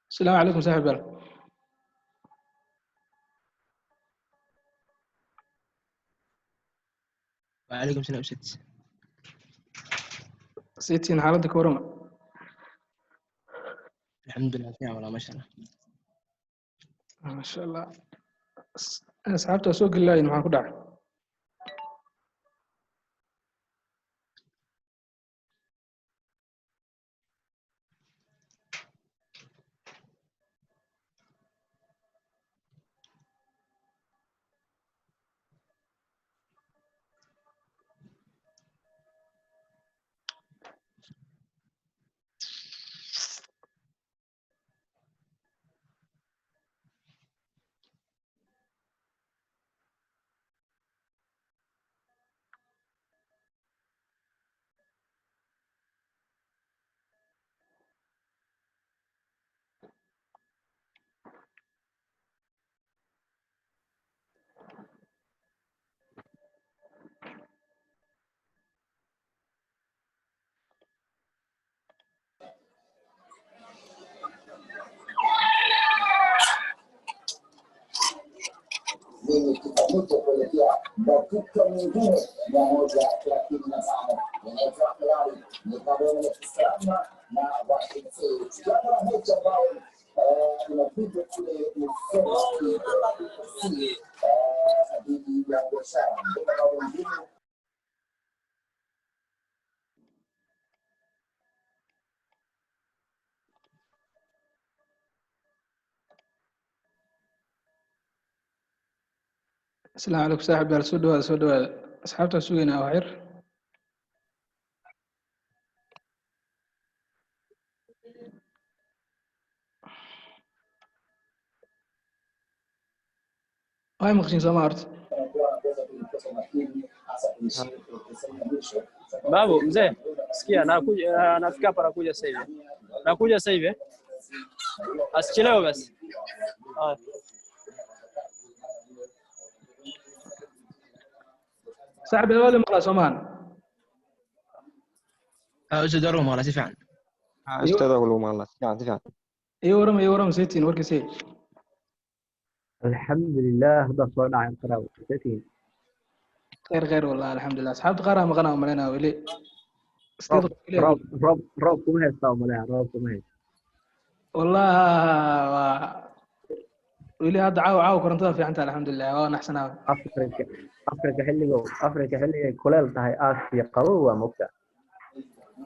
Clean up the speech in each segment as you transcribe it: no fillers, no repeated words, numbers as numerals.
السلام عليكم صاحب البلد. وعليكم السلام ست. سيتين حالتك ورمى. الحمد لله في والله ما شاء الله. ما شاء الله. أصحابته سوق الله معاك كده. Mimi kitafuta kuelekea dakika nyingine ya moja thelathini na tano inaitwa Hilali ni pamoja na Kisama na Washington. Jambo la mechi ambayo inapigwa kule Msoma dhidi ya Biashara ndio wengine. السلام عليكم صاحب البلد. سود أصحابته سوقنا وعير. هاي مخشين سمارت. Babu mzee, sikia nakuja, nafika hapa nakuja sasa hivi. Nakuja sasa hivi. Asichelewe basi. صاحب الولد مقلا سمان. أستاذ روما والله سفعان. أستاذ روما والله سفعان. يورم سيتين ورك سي. الحمد لله هذا صار عن قراءة سيتين. خير والله الحمد لله. أصحاب قرا مغنى وملنا ولي. روب كم هي استوى ملها روب كم هي. والله ولي هذا عاو كرنتها في عنتها الحمد لله وأنا أحسنها. أفريقيا حلي كلال تهاي آسيا قوة مبتع.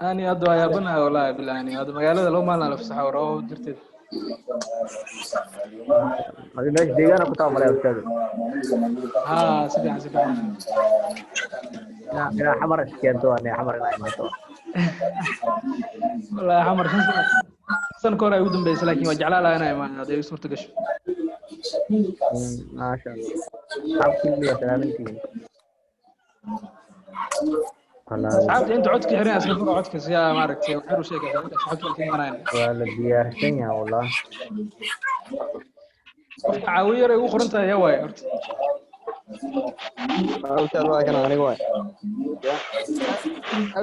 أنا أدوا يا بنا والله بالله يعني هذا مقالة لو ما لنا في صحة وراه درتي. هذه ماشي ديجانا كنت أعمل يا أستاذ. سبحان. أنا حمر سكينتو أنا حمر نايماتو. والله حمر سن كورا يودم بس لكن وجعلها أنا ما هذا يسمر تقش. ما شاء الله أصحاب كلية سلامتين asxaabta inta codka xiran iska furo codka si aa maaragtay waxay u sheegaysaa inta asxaabta kale imanayaan ولا ديارتين والله caawiye yar ay ugu qoran tahay yaa waaye horta ustaad waa kana aniga waay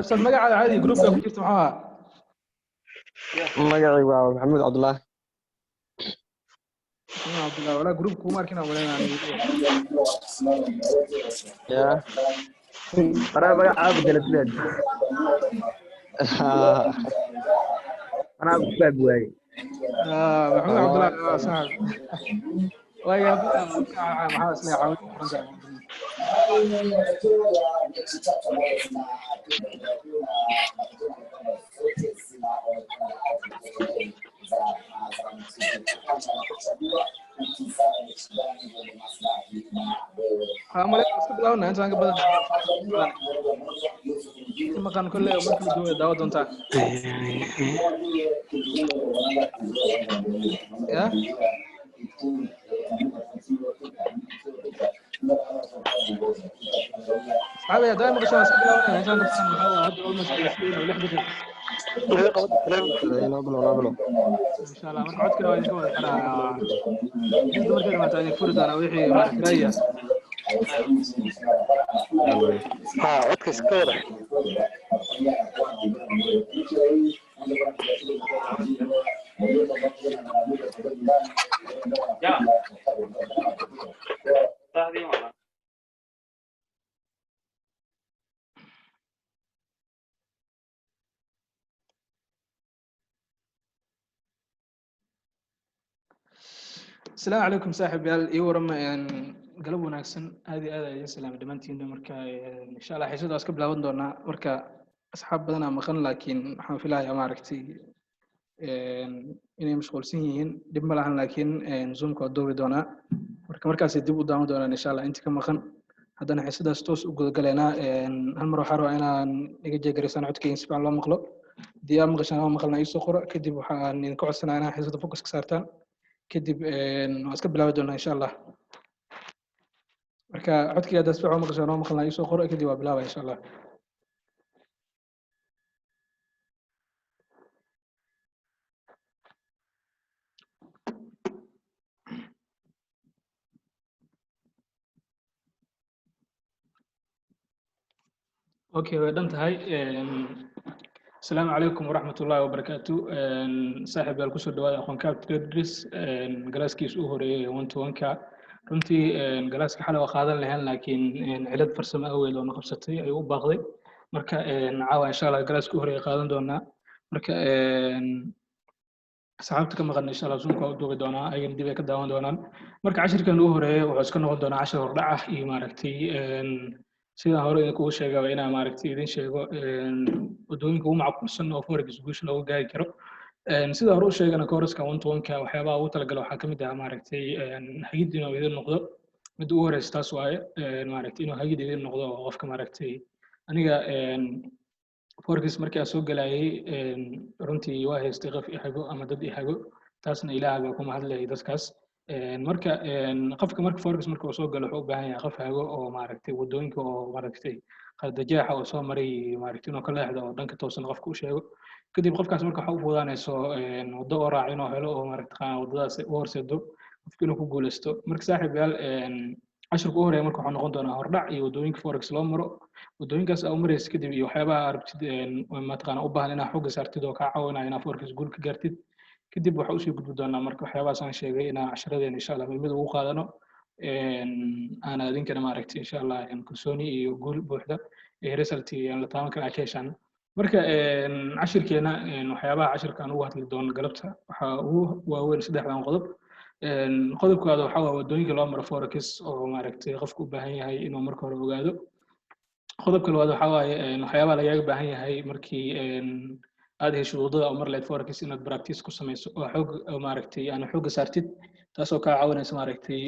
ustaad magacaada caadi groupka ku jirta maxaa ahaa magacaygu waa maxamuud cabdullaahi Abdullah wala groupka kuma arkina wala ya أنا بقى عابد الأسود أنا بقى جواي محمود Abdullah صاحب ويا maxaa isla caawin عملية استقلال هنا أنت بدل ما كان كل يوم مركز داود أنت يا حبيبي دائما عشان استقلال هنا عشان هذا أول مسؤولين ولا حد إن شاء الله مركز كده وينكم أنا أنت مركز ما تاني فرد أنا ويحي مركزية codka iska wada السلام عليكم صاحب يال ورم قلب وناكسن هذه يا سلام دمانتين مركا ان شاء الله حيسود اسك بلاون دونا مركا اصحاب بدنا مخن لكن waxaan filayaa maaragtay inay mashquulsan yihiin dib ma lahan laakiin zoomka oo doobi doona markaas dib u daawan doonaan insha Allah inta ka maqan haddana xisadaas toos u gudagaleena hal mar waxaan rabaa inaan iga jeegarisan codkayga si fiican loo maqlo diyaa maqashaan oo maqalna ii soo qoro kadib waxaan idin ka codsanayaa inaan xisada focus ka saartaan kadib waan iska bilaabi doonaa insha Allah marka codkayga hadda si fiican maqashaan oo maqalna ii soo qoro kadib waa bilaabaya insha Allah اوكي ودنت هاي السلام عليكم ورحمة الله وبركاته صاحب الكسر دواء أخوان كاب تدرس جلاسكيس أهوري 1 to 1 كا runtii galaaska xalay waa qaadan lahayn laakiin cilad farsamo awgeed oo naqabsatay ay u baaqday marka caawa insha Allah galaaska u horeeyay qaadan doonaa marka saxaabta ka maqan insha Allah zoomka u duubi doonaa ayaan dib ka daawan doonaan marka cashirkan u horeeyay wuxuu iska noqon doonaa cashir hordhac ah iyo maaragtay sida hore idinku sheegay inaan maaragtay idin sheego wadooyinka ugu macquulsan oo forex guush loogu gaari karo sida hore u sheegana kooraska 1 to 1 ka waxyaabaha ugu talagalay waxaa kamid ah maaragtay hagid inuu idin noqdo mid ugu horeysa taas waaye maaragtay inuu hagid idin noqdo qofka maaragtay aniga forex markii aan soo galayay runtii waa haystay qof i hago ama dad i hago taasna ilaahay baa ku mahadlayay dadkaas marka qofka marka forex marka uu soo galo wuxuu u baahan yahay qof hago oo maaragtay wadooyinka oo maaragtay qaldajaaxa oo soo maray maaragtay inuu ka leexdo oo dhanka toosan qofka u sheego kadib qofkaas marka waxa u fududaanayso wado oo raac inuu helo oo maaragtay wadadaas u horseedo qofka inuu ku guuleysto marka saaxiib yaal cashirka u horeeya marka waxaa noqon doonaa hordhac iyo wadooyinka forex loo maro wadooyinkaas aa u maraysa kadib iyo waxyaabaha aragtid mataqaana u baahan inaa xooga saartid oo kaa caawinaya inaa forex guul ka gaartid kadib waxa usii gudbi doonaa marka waxyaabahaas aan sheegay inaa casharadeen insha Allah mid ugu qaadano aan idinkana maaragtay insha Allah kalsooni iyo guul buuxda result aan la taaban karaa ka heshaan marka cashirkeena waxyaabaha cashirkaan ugu hadli doono galabta waxaa ugu waaweyn saddexdan qodob qodobkooda waxaa waa wadooyinka loo maro forex oo maaragtay qofku u baahan yahay inuu marka hore ogaado qodobka labaad waxaa waaye waxyaabaha lagaaga baahan yahay markii aad hesho wadada oo mar leed forex inaad practice ku samayso oo xoog maaragtay aan xooga saartid taasoo kaa caawinaysa maaragtay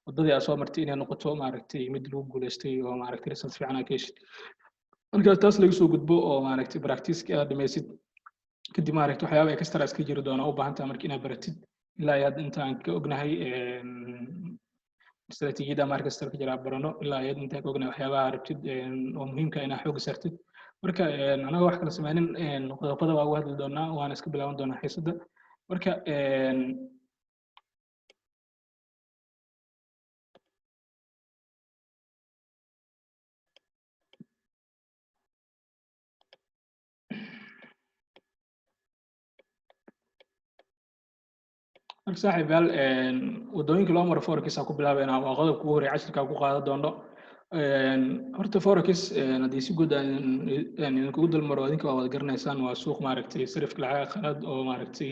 wadadii aad soo martay inay noqoto maaragtay mid lagu guuleystay oo maaragtay result fiican aad ka heshid marka taas lagu soo gudbo oo maaragtay practice aad dhamaysid kadib maaragtay waxyaabo extra iska jiri doona u baahan tahay markii inaad baratid ilaa iyo hadda intaan ka ognahay استراتيجية marka kasta ka jira barano ilaa iyo inta ka ognahay waxyaabaha rabtid oo muhiimka ah inaad xoog saartid marka anaga wax kala sameeynin qodobada waa ugu hadli doonaa waana iska bilaaban doonaa xiisada marka marka saaxiibayaal wadooyinka loo maro forex ku bilaabayna waa qodobka ugu horeeya casharka ku qaadan doono horta forex haddii si guud aan idinku dulmaro adinka waa wada garanaysaan waa suuq maaragtay sarifka lacagaha qalaad oo maaragtay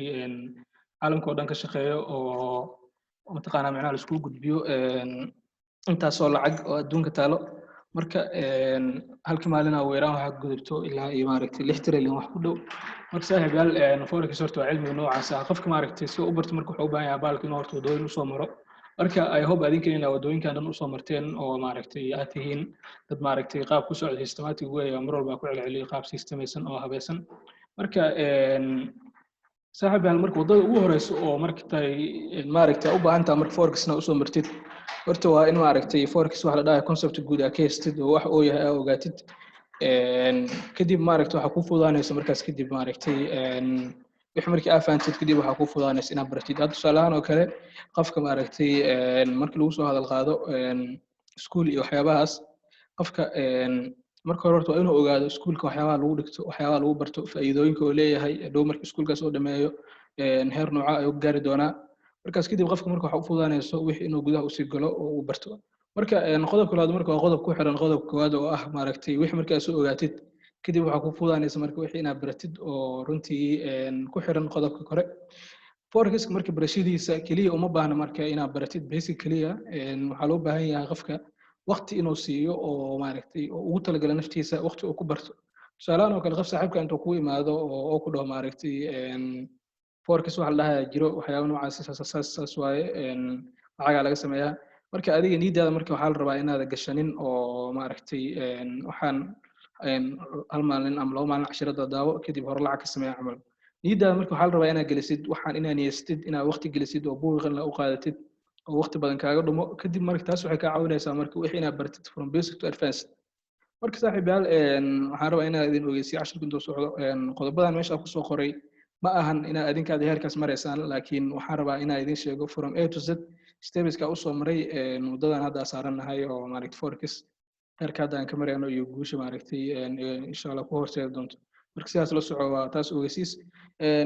caalamka oo dhan ka shaqeeyo oo mataqaanaa macnaha la iskugu gudbiyo intaasoo lacag oo adduunka taalo marka halka maalin ugu yaraan waxa gudubto ilaa iyo maaragtay 6 trillion wax ku dhow marka saaxiibayaal forex horta waa cilmiga noocaas ah qofka maaragtay si u barto marka wuxuu u baahan yahay baalka inuu horta wadooyin u soo maro marka I hope adinka inaa wadooyinkan dhan u soo marteen oo maaragtay aad tihiin dad maaragtay qaab ku socda systematic way mar walba ku celceliyo qaab systemeysan oo habaysan marka saaxiibayaal marka wadada ugu horeyso oo markay maaragtay u baahan tahay marka forexna u soo martid horta waa in maaragtay forex waxa la dhahay concept guud ah ka hestid oo wax oo yahay ogaatid kadib maaragtay waxa ku fududaanaysa markaas kadib maaragtay wix markii aad fahamtid kadib waxa ku fududaanaysa inaad baratid hadda tusaalahan oo kale qofka maaragtay markii lagu soo hadal qaado school iyo waxyaabahaas qofka marka hore horta waa inuu ogaado iskuulka waxyaabaha lagu dhigto waxyaabaha lagu barto faa'iidooyinka uu leeyahay dhow markii iskuulkaas oo dhameeyo heer nooca ay u gaari doonaa markaas kadib qofka marka waxa u fududaanayso wixii inuu gudaha u sii galo oo uu barto marka qodobka labaad marka waa qodob ku xiran qodobka koowaad oo ah maaragtay wixii markaas soo ogaatid kadib waxa ku fududaanaysa marka wixii inaad baratid oo runtii ku xiran qodobka kore forex marka barashadiisa kaliya uma baahna marka inaad baratid basic kaliya waxa loo baahan yahay qofka waqti inuu siiyo oo maaragtay oo ugu talagala naftiisa waqti uu ku barto tusaalahan oo kale qof saaxiibka intuu ku imaado oo ku dhaho maaragtay forex waxa la dhahaa jiro waxyaabo noocaas saas waaye lacaga laga sameeyaa marka adiga niidaada marka waxa la rabaa inaad gashanin oo maaragtay waxaan hal maalin ama laba maalin casharada daawo kadib hor lacag ka sameeya camal niidaada marka waxa la rabaa inaad gelisid waxaan inaad niyeystid inaad waqti gelisid oo buuqan la u qaadatid oo waqti badan kaaga dhumo kadib marka taas waxay ka caawinaysaa marka wixii inaad baratid from basic to advanced marka saaxiibayaal waxaan rabaa inaad idin ogeysiyo casharka intuu socdo qodobadan meesha ku soo qoray ma ahan inaad adinkaada heerkaas maraysaan laakiin waxaan rabaa inaad idin sheego from A to Z stepeska u soo maray wadadan hadda saarannahay oo maaragtay forex heerka hadda aan ka marayno iyo guusha maaragtay insha Allah ku horseedi doonto marka sidaas la soco waa taas ogeysiis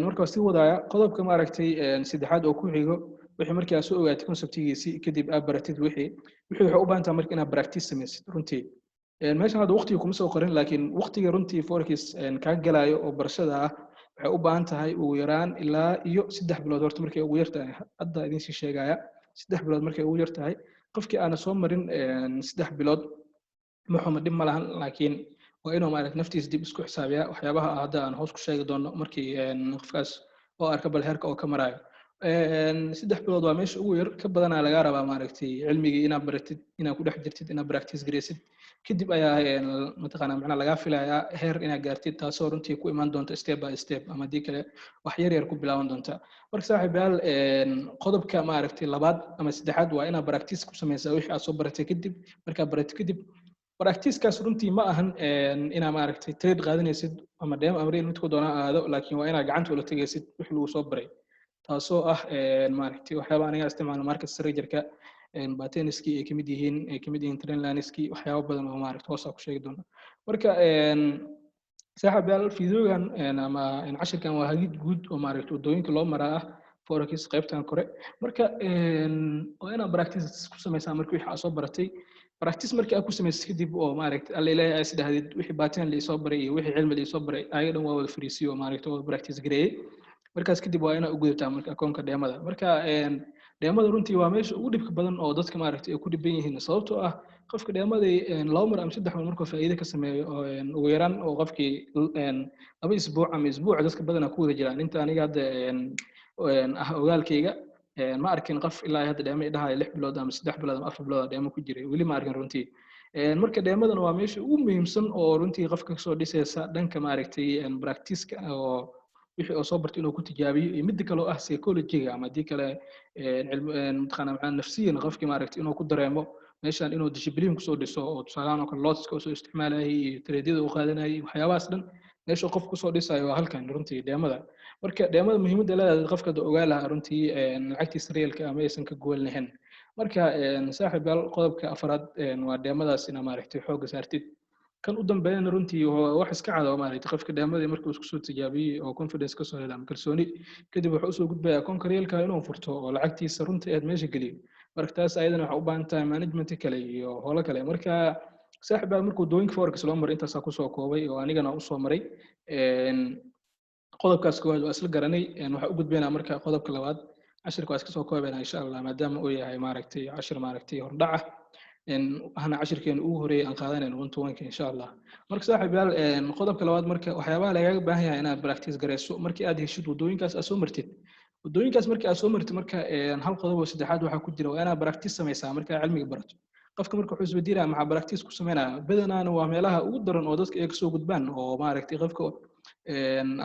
marka waa sii wadaaya qodobka maaragtay saddexaad oo ku xigo wixii markii aad soo ogaatay conceptigiisii kadib aad baratid wixii waxay u baahan tahay marka inaad practice samaysid runtii meeshan hadda waqtiga kuma soo qorin laakiin waqtiga runtii forex ka galayo oo barashada ah waxay u baahan tahay ugu yaraan ilaa iyo 3 bilood horta markay ugu yartahay hadda idin sii sheegaya 3 bilood markay ugu yartahay qofkii aan soo marin 3 bilood maxuma dhib ma lahan laakiin waa inuu maaragtay naftiisa dib isku xisaabiyaa waxyaabaha hadda aan hoos ku sheegi doono markii qofkaas oo arka bal heerka oo ka marayo 3 bilood waa meesha ugu yar ka badanaa laga rabaa maaragtay cilmigii inaad baratid inaad ku dhex jirtid inaad practice gareysid kadib ayaa mataqaanaa macnaha laga filayaa heer inaad gaartid taasoo runtii ku imaan doonta step by step ama dii kale wax yar yar ku bilaaban doonta marka saaxiibayaal qodobka maaragtay labaad ama saddexaad waa inaad practice ku samaysaa wixii aad soo baratay kadib markaad baratay kadib practice-kaas runtii ma ahan inaad maaragtay trade qaadanaysid ama demo amriin midku doona aado laakiin waa inaad gacanta ula tagaysid wixii lagu soo baray taasoo ah maaragtay waxyaaba aniga isticmaalo market strategy-ka bateniski ay kamid yihiin trendlineski waxyaabo badan oo maaragtay hoos ku sheegi doona marka saaxiibayaal fiidiyogan ama casharkan waa hagid guud oo maaragtay wadooyinka loo maraa ah forex qaybtan kore marka waa inaad practice ku samaysaa markii wixii aad soo baratay practice markii aad ku samaysid kadib oo maaragtay alla ilaahay aad isdhahdid wixii baten la soo baray iyo wixii cilmi la soo baray ayaga dhan waa wada fariisiyo maaragtay wada practice gareeyay markaas kadib waa inaad u gudubtaa marka akoonka dheemada marka dheemada runtii waa meesha ugu dhibka badan oo dadka maaragtay ay ku dhiban yihiin sababtoo ah qofka dheemada 2 mar ama 3 mar markuu faa'iido ka sameeyo ugu yaraan oo qofkii 2 isbuuc ama isbuuc dadka badan ku wada jiraan inta aniga hadda ogaalkayga ma arkin qof ilaa hadda dheemo dhahay 6 bilood ama 3 bilood ama 4 bilood dheemo ku jiray weli ma arkin runtii marka dheemadan waa meesha ugu muhiimsan oo runtii qofka soo dhisaysa dhanka maaragtay practice-ka oo wixii oo soo bartay inuu ku tijaabiyo iyo mid kale oo ah psychology-ga ama dii kale cilmi mataqaana macna nafsiyan qofkii maaragtay inuu ku dareemo meeshan inuu discipline ku soo dhiso oo tusaalahan oo kale loodska oo soo isticmaalayay iyo tradeada uu qaadanayay waxyaabahaas dhan meesha qof ku soo dhisayo waa halkan runtii deemada marka deemada muhiimadda leedahay qofka ogaa lahaa runtii lacagtiisa reelka ama aysan ka goolnahayn marka saaxiib yaal qodobka afraad waa deemadaas ina maaragtay xoogga saartid kan u dambeeyana runtii wax iska cad oo maaragtay qofka deemadii markuu isku soo tijaabiyey oo confidence ka soo helaa kalsooni kadib wuxuu usoo gudbayaa koonka reelka inuu furto oo lacagtiisa runtii aad meesha geliyo marka taas ayadana waxaa u baahan tahay management kale iyo howlo kale marka saaxiib baa markuu dooyinka forex loo maray intaasaa kusoo koobay oo anigana usoo maray qodobkaas koowaad waa isla garanay waxaa u gudbaynaa marka qodobka labaad cashirka waa iska soo koobaynaa insha allah maadaama uu yahay maaragtay cashir maaragtay hordhaca ahna cashirkeenu ugu horeeyay aan qaadanayno one-to-one-ka insha allah marka saaxiib yaal qodobka labaad marka waxyaabaha lagaaga baahan yahay inaad practice garayso markii aad heshid wadooyinkaas aad soo martid wadooyinkaas markii aad soo martid marka hal qodob oo saddexaad waxaa ku jira waa inaad practice samaysaa marka aad cilmiga barato qofka marka wuxuu isweydiinaya maxaa practice ku sameynaya badanaana waa meelaha ugu daran oo dadka ay kasoo gudbaan oo maaragtay qofka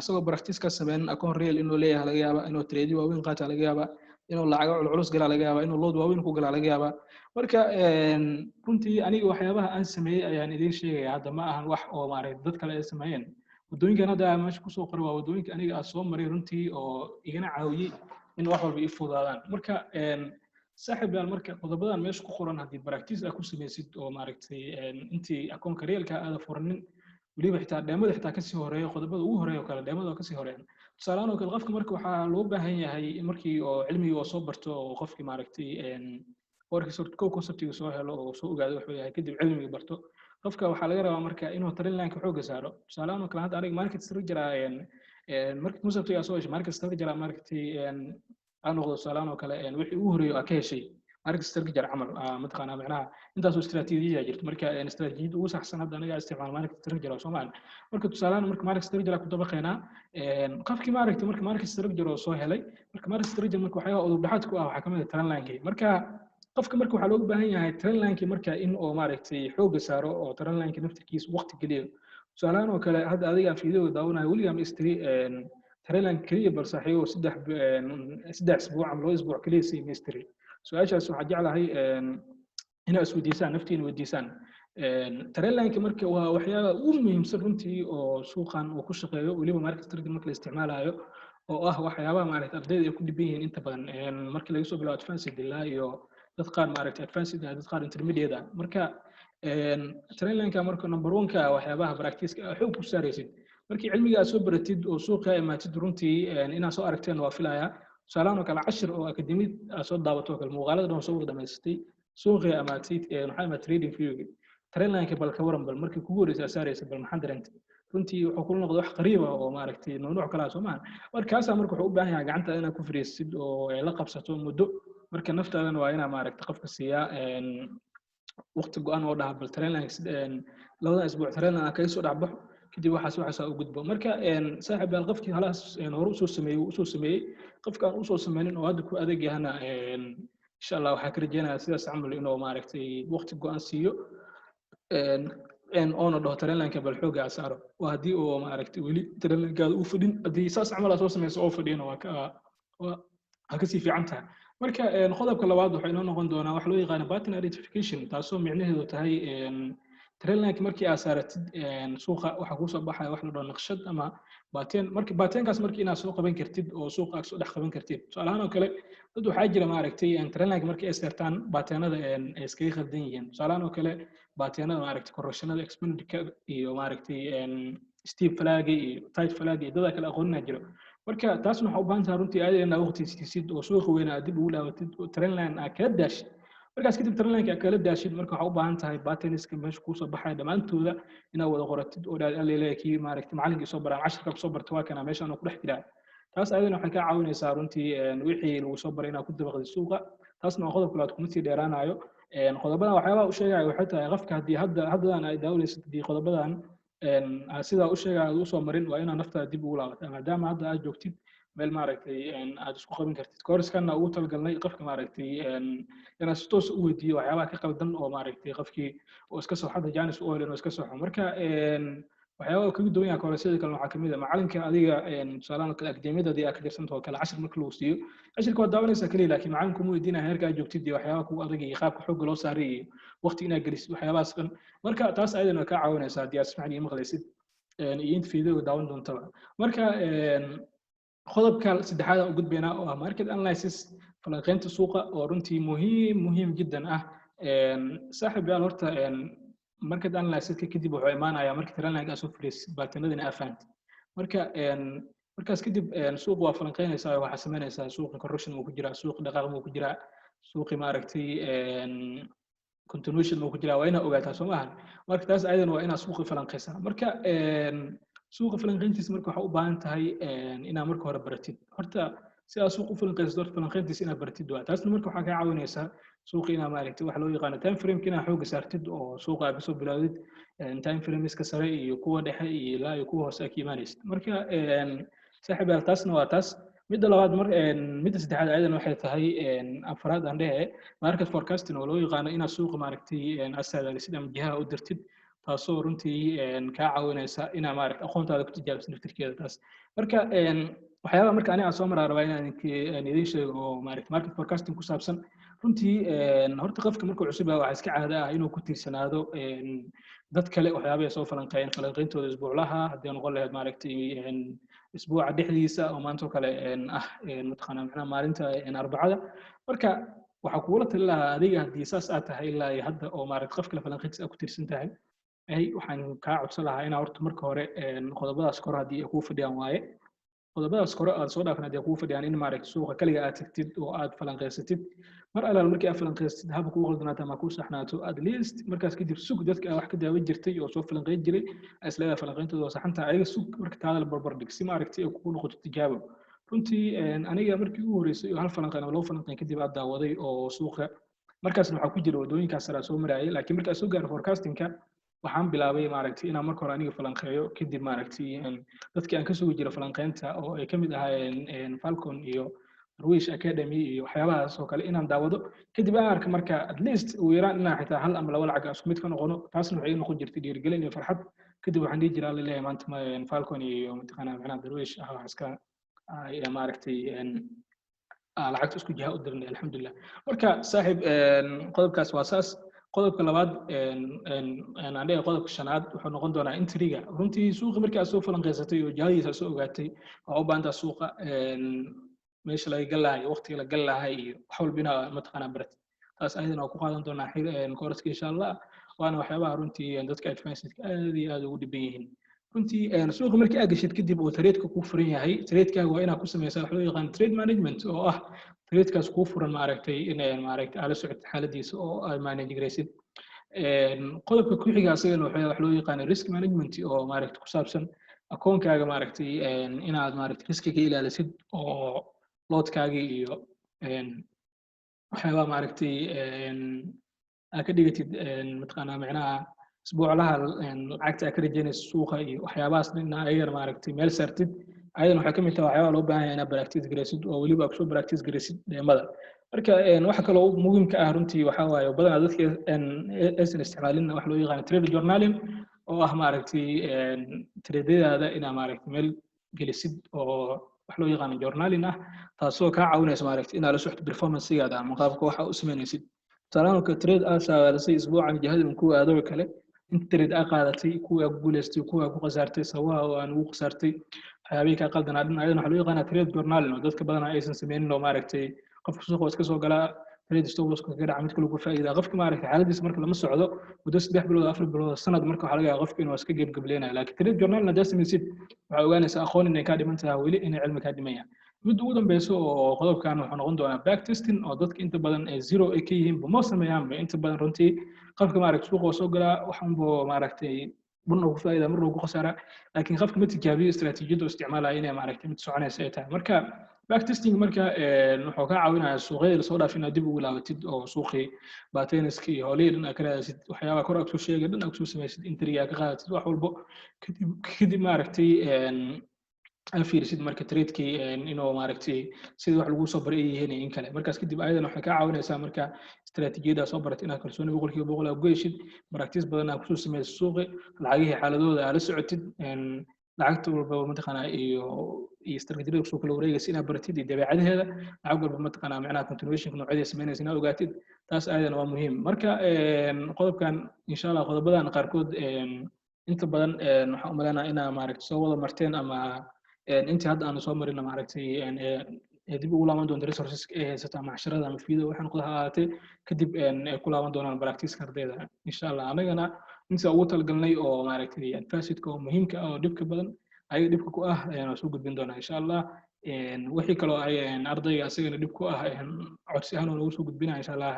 asagoo practice ka sameyn akoon real inuu leeyahay laga yaaba inuu trade waaweyn qaata laga yaaba inuu lacago culculus galaa laga yaaba inuu load waaweyn ku galaa laga yaaba marka runtii aniga waxyaabaha aan sameeyey ayaan idiin sheegaya hadda ma ahan wax oo maaragtay dad kale ay sameeyeen wadooyinkan hadda meesha kusoo qoray waa wadooyinka aniga aan soo maray runtii oo igana caawiyey in wax walba ii fudaadaan marka saaxiib yaal marka qodobadan meesha ku qoran haddii practice aad ku samaysid oo maaragtay intii akoonka reelka aada furanin weliba xitaa dheemada xitaa kasii horeeyo qodobada ugu horeeya oo kale dheemada oo kasii horeeyaan tusaalahaan oo kale qofka marka waxaa loo baahan yahay markii oo cilmigii oo soo barto oo qofkii maaragtay warkiis horta kow conceptiga soo helo oo soo ogaado wuxuu yahay kadib cilmiga barto qofka waxaa laga rabaa marka inuu trendline-ka xoogga saaro tusaalahaan oo kale hadda aniga market structure market conceptiga soo heshay market structure maaragtay aan noqdo tusaalahaan oo kale wixii ugu horeeyo aa ka heshay market structure camal mataqaanaa macnaha intaasoo istiraatiijiya jirto marka istiraatiijiyada ugu saxsan hadda aniga isticmaal market structure oo Soomaali marka tusaalahaan marka market structure ku dabaqeynaa qofkii maaragtay marka market structure oo soo helay marka market structure marka waxyaaba udub dhaxad ku ah waxaa kamid ah trendline-kii marka qofka marka waxaa looga baahan yahay trendline-kii marka in oo maaragtay xoogga saaro oo trendline-kii naftirkiisa waqti geliyo tusaalahaan oo kale hadda adiga fiidiyowga daawanayo weligaa ma istiri trendline kaliya bal saaxiibo saddex isbuuc ama laba isbuuc kaliya si ma istiri su-aashaas waxaa jeclahay inaad isweydiisaan naftiina weydiisaan trendline-ka marka waa waxyaaba ugu muhiimsan runtii oo suuqan uu ku shaqeeyo weliba market strategy marka la isticmaalayo oo ah waxyaabaha maaragtay ardayda ay ku dhiban yihiin inta badan markii laga soo bilaabo advanced ilaa iyo dad qaar maaragtay advanced dad qaar intermediate marka trendline-ka marka number 1 ka waxyaabaha practice xoog ku saaraysid markii cilmiga aad soo baratid oo suuqa imaatid runtii inaad soo aragteen waa filayaa tusaalahaan oo kale cashir oo akademiyad aad soo daawato kale muuqaalada dhan soo wada dhamaystay suuqii amaatid maxaa ama trading view trendline-ka bal ka waran bal markii kugu horreysay saaraysa bal maxaa dareentay runtii wuxuu kula noqday wax qariib ah oo maaragtay nooc kale ah Soomaan markaas marka wuxuu u baahan yahay gacanta inaad ku fariisid oo ay la qabsato muddo marka naftaadana waa inaad maaragtay qofka siiyaa waqti go'an oo dhaha bal trendline labada isbuuc trendline ka soo dhacbaxo kadib waxaas u gudbo marka saaxiib bal qofkii halaas hore u soo sameeyay qofka aan u soo sameeynin oo hadda ku adeeg yahana insha Allah waxa ka rajeynayaa sidaas camal inuu maaragtay waqti go'an siiyo oo dhaho trendline-ka bal xooga saaro waa hadii oo maaragtay weli trendline-gaada u fadhin hadii saas camal soo sameeyso oo fadhiyana waa ka sii fiican tahay marka qodobka labaad waxa inoo noqon doonaa wax loo yaqaan pattern identification taasoo micnaheedu tahay trendline markii aad saaratid suuqa waxa ku soo baxaya wax la dhaho naqshad ama pattern markii patternkaas markii inaad soo qaban kartid oo suuqa aad soo dhex qaban kartid tusaalahaan oo kale dad waxaa jira maaragtay trendline markii ay saartaan patternada ay iskaga khaldan yihiin tusaalahaan oo kale patternada maaragtay correctionada exponential iyo maaragtay steep flag iyo tight flag iyo dad kale aqoonina jiro marka taasna waxa u baahan tahay runtii aad inaad waqti siisid oo suuqa weyn aad dib ugu laabatid trendline aad kala daashid markaas kadib trendline-ka kala daashid marka waxa u baahan tahay patterns-ka meesha ku soo baxay dhamaantooda inaad wada qoratid oo leeyahay kii maaragtay macallinkii soo baray casharka ku soo bartay waa kana meesha ku dhex jiraa taas ayadana waxay ka caawinaysaa runtii wixii lagu soo baray inaad ku dabaqdo suuqa taasna waa qodobka labaad kuma sii dheeraanayo qodobadan waxyaabaha u sheegaya waxay tahay qofka haddii haddadan ay daawanaysid haddii qodobadan sidaa u sheegaya aad u soo marin waa inaad naftaada dib ugu laabataa maadaama hadda aad joogtid meel maaragtay aad isku qaban kartid koorskanna ugu talgalnay qofka maaragtay inaad si toos u weydiiyo waxyaabaha ka qaldan oo maaragtay qofkii oo iska soo xada jaanis u helin oo iska soo marka waxyaabaha kaga duwan yahay koorsada kale waxaa kamid ah macalinka adiga tusaalahan kale akademiyadii aad ka tirsantahay oo kale cashir marka lagu siiyo cashirka waa daawanaysaa kaliya laakiin macalinku ma weydiinaya heerka aad joogtid iyo waxyaabaha kugu adag iyo qaabka xoogga loo saaray iyo waqti inaad gelisid waxyaabahaas dhan marka taas ayadana way kaa caawinaysaa haddii aad si fiican ii maqlaysid iyo inta fiidiyowga daawan doontaba marka qodobka saddexaad aan u gudbaynaa oo ah market analysis falanqaynta suuqa oo runtii muhiim jiddan ah saaxiib yaal horta market analysis kadib wuxuu imaanayaa market analysis aad soo fiiraysid baatinadina aad fahamtid marka markaas kadib suuq waa falanqaynaysaa waxaa samaynaysaa suuqa correction uu ku jiraa suuq dhaqaaq uu ku jiraa suuqi maaragtay continuation uu ku jiraa waa inaad ogaataa soo maahan marka taas ayadana waa inaad suuqi falanqaysaa marka suuqa falanqayntiisa marka waxaa u baahan tahay inaad marka hore baratid horta si aad suuq u falanqaysid horta falanqayntiisa inaad baratid waa taasna marka waxaa kaa caawinaysaa suuqa inaad maaragtay waxa loo yaqaano time frame inaad xooga saartid oo suuqa aad kasoo bilowdid time frameska sare iyo kuwa dhexe iyo ilaa iyo kuwa hoose aad ka imaanaysid marka saaxiib yaal taasna waa taas midda labaad midda saddexaad ayadana waxay tahay afraad aan dhehe market forecasting oo loo yaqaano inaad suuqa maaragtay aad saadaalisid ama jihaha u dirtid taasoo runtii kaa caawinaysa inaad maaragtay aqoontaada ku tijaabisid naftirkeeda taas marka waxyaabaha marka aniga soo maraa rabaa inaan idin sheego oo maaragtay market forecasting ku saabsan runtii horta qofka markuu cusub yahay waxaa iska caado ah inuu ku tiirsanaado dad kale waxyaabaha soo falanqayntooda isbuuclaha haddii noqon lahayd maaragtay isbuuca dhexdiisa oo maanta oo kale mataqaanaa macnaha maalinta arbacada marka waxaa kugula tali lahaa adiga haddii saas aad tahay ilaa iyo hadda oo maaragtay qof kale falanqayntiisa aad ku tiirsan tahay waxaan kaa codsan lahaa inaa horta marka hore qodobadaas kor haddii ay kuu fadhiyaan waaye qodobadaas kore aad soo dhaafan haddii ay kuu fadhiyaan in maaragtay suuqa kaliga aad tagtid oo aad falanqaysatid mar alaal markii aad falanqaysatid haba kuu qaldanaato ama kuu saxnaato at least markaas kadib sug dadka aad wax ka daawan jirtay oo soo falanqayn jiray isleedahay falanqayntooda waa saxanta ayaga sug marka taada la barbar dhig si maaragtay ay kugu noqoto tijaabo runtii aniga markii ugu horreysay oo hal falanqayn ama labo falanqayn kadib aad daawaday oo suuqa markaasna waxaa ku jira wadooyinkaas sare soo marayay laakiin markaa soo gaaro forecastingka waxaan bilaabay maaragtay inaan marka hore aniga falanqeeyo kadib maaragtay dadkii aan ka sugi jiray falanqaynta oo ay ka mid ahaayeen Falcon iyo Ruish Academy iyo waxyaabahaas oo kale inaan daawado kadib aan arka marka at least ugu yaraan inaan xitaa hal ama laba lacag isku mid ka noqono taasna waxay noqon jirtay dhiirigelin iyo farxad kadib waxaan dhihi jiraa leeyahay maanta Falcon iyo mataqaanaa macnaha Ruish iska maaragtay lacagta isku jiha u dirnay alxamdulillah marka saaxiib qodobkaas waa saas qodobka labaad aan leeyahay qodobka shanaad wuxuu noqon doonaa intriga runtii suuqa markii aad soo falanqaysatay oo jihadiisa soo ogaatay waa u baahantaa suuqa meesha laga galahay waqtiga la galahay iyo wax walba inaad mataqaanaa baratid taas ayadana waa ku qaadan doonaa kooraska insha allah waana waxyaabaha runtii dadka advancedka aad iyo aad ugu dhiban yihiin runtii suuqa markii aad gashid kadib oo tradeeka ku furan yahay tradekaaga waa inaad ku samaysaa wax loo yaqaan trade management oo ah tradekaas kuu furan maaragtay in maaragtay aad la socotid xaaladiisa oo aad manage garaysid qodobka ku xiga asagana wax loo yaqaan risk management oo maaragtay ku saabsan akoonkaaga maaragtay inaad maaragtay riskiga ilaalisid oo loodkaaga iyo waxyaabaha maaragtay aad ka dhigatid mataqaanaa macnaha isbuuclaha lacagta aad ka rajaynaysa suuqa iyo waxyaabahaas dhan ayagana maaragtay meel saartid ayadana waxay ka mid tahay waxyaabaha loo baahan yahay inaad practice garaysid oo weliba aad kusoo practice garaysid deemada marka waxa kaloo muhiimka ah runtii waxaa waaye badanaa dadka aysan isticmaalin wax loo yaqaan trade journaling oo ah maaragtay tradeadaada inaad maaragtay meel gelisid oo wax loo yaqaan journaling ah taasoo kaa caawinaysa maaragtay inaad la socdo performance-gaada ama qaabka waxa u samaynaysid talaanka trade aad saadaalisay isbuucan jihadin kuwa aadoo kale inta trade aad qaadatay kuwa ku guuleystay kuwa ku qasaartay sawaha oo aan ugu qasaartay waxyaabihii kaa qaldanaa dhan ayadana waxaa loo yaqaanaa trade journaling oo dadka badanaa aysan sameynin oo maaragtay qofka suuqa iska soo galaa trade stop loss ka dhaca mid kale ugu faa'iidaa qofka maaragtay xaaladiisa marka lama socdo muddo 3 bilood 4 bilood sanad marka waxaa laga yaabaa qofka inuu iska gebgableenayo laakiin trade journaling hadaa samaysid waxaa ogaanaysaa aqoon inay kaa dhiman tahay weli inay cilmi kaa dhiman yahay mid ugu dambeyso oo qodobkan wuxuu noqon doonaa back testing oo dadka inta badan ee zero ay ka yihiin ma sameeyaanba inta badan runtii qofka maaragtay suuqa soo galaa waxaanba maaragtay marna ugu faa'iida marna ugu khasaara laakiin qofka ma tijaabiyo istiraatiijiyada uu isticmaalaya inay maaragtay mid soconaysa ay tahay marka back testing marka wuxuu ka caawinayaa suuqyada la soo dhaafay inaad dib ugu laabatid oo suuqii baatayniska iyo howlihii dhan aad ka raadaysid waxyaabaha kor aad kusoo sheegay dhan aad kusoo samaysid intriga aad ka qaadatid wax walbo kadib maaragtay fiirisid marka trade-kii inuu maaragtay sidii wax lagu soo baray ay yihiin in kale markaas kadib ayadan waxay ka caawinaysaa marka istaraatiijiyada soo baratay inaad kalsooni boqolkiiba boqol aad goyshid practice badan aad kusoo samaysid suuqi lacagihii xaaladooda aad la socotid lacagta walba mataqaanaa iyo istaraatiijiyada kusoo kala wareegaysa inaad baratid iyo dabeecadaheeda lacag walba mataqaanaa macnaha continuation noocyada samaynaysa inaad ogaatid taas ayadan waa muhiim marka qodobkan insha Allah qodobadan qaarkood inta badan waxaan u maleynayaa inaa maaragtay soo wada marteen ama intii hadda aan soo marina maaragtay dib ugu laaban doonto resources ee haysata ama casharada ama fiido waxaan ku ahaatay kadib ay ku laaban doonaan practice ardayda insha Allah anagana inta ugu talgalnay oo maaragtay advancedka oo muhiimka ah oo dhibka badan ayaga dhibka ku ah ayaan soo gudbin doonaa insha Allah wixii kale oo ay ardayga asagana dhib ku ah codsi ahaan oo lagu soo gudbinaa insha Allah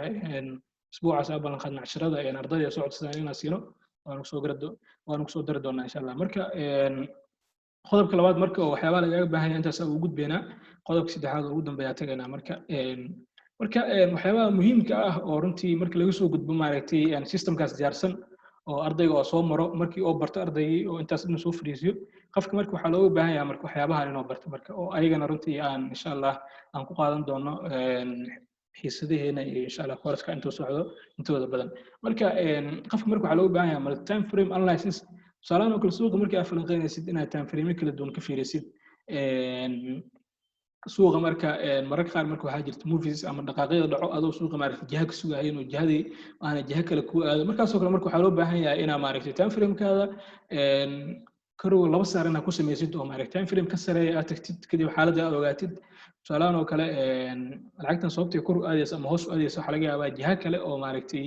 isbuucaas aan ballan qaadnaa casharada ardayda soo codsadaan inaan siino waan ku soo dari doonaa insha Allah marka qodobka labaad marka waxyaabo laga baahan yahay intaas ugu gudbeena qodobka saddexaad oo ugu dambeeya tagayna marka waxyaabaha muhiimka ah oo runtii marka laga soo gudbo maaragtay systemkaas diyaarsan oo ardayga oo soo maro markii oo barto ardaygii oo intaas dhan soo fariisiyo qofka marka waxaa looga baahan yahay marka waxyaabahan inuu barto marka oo ayagana runtii aan insha Allah aan ku qaadan doono xiisadaheena iyo insha Allah kooraska intuu socdo intooda badan marka qofka marka waxaa looga baahan yahay marka time frame analysis tusaalahan oo kale suuqa markii aad falanqeynaysid inaad time frame kala duwan ka fiirisid suuqa marka mararka qaar marka waxaa jirta movies ama dhaqaaqyada dhaco adoo suuqa maaragtay jiha ka sugahay inuu jihadii aana jiha kale ku aado markaasoo kale marka waxaa loo baahan yahay inaa maaragtay time frame-kaada karow laba saar inaad ku samaysid oo maaragtay time frame ka sareeya aad tagtid kadib xaaladda aad ogaatid tusaalahan oo kale lacagtan sababtay kor u aadaysa ama hoos u aadaysa waxaa laga yaabaa jiha kale oo maaragtay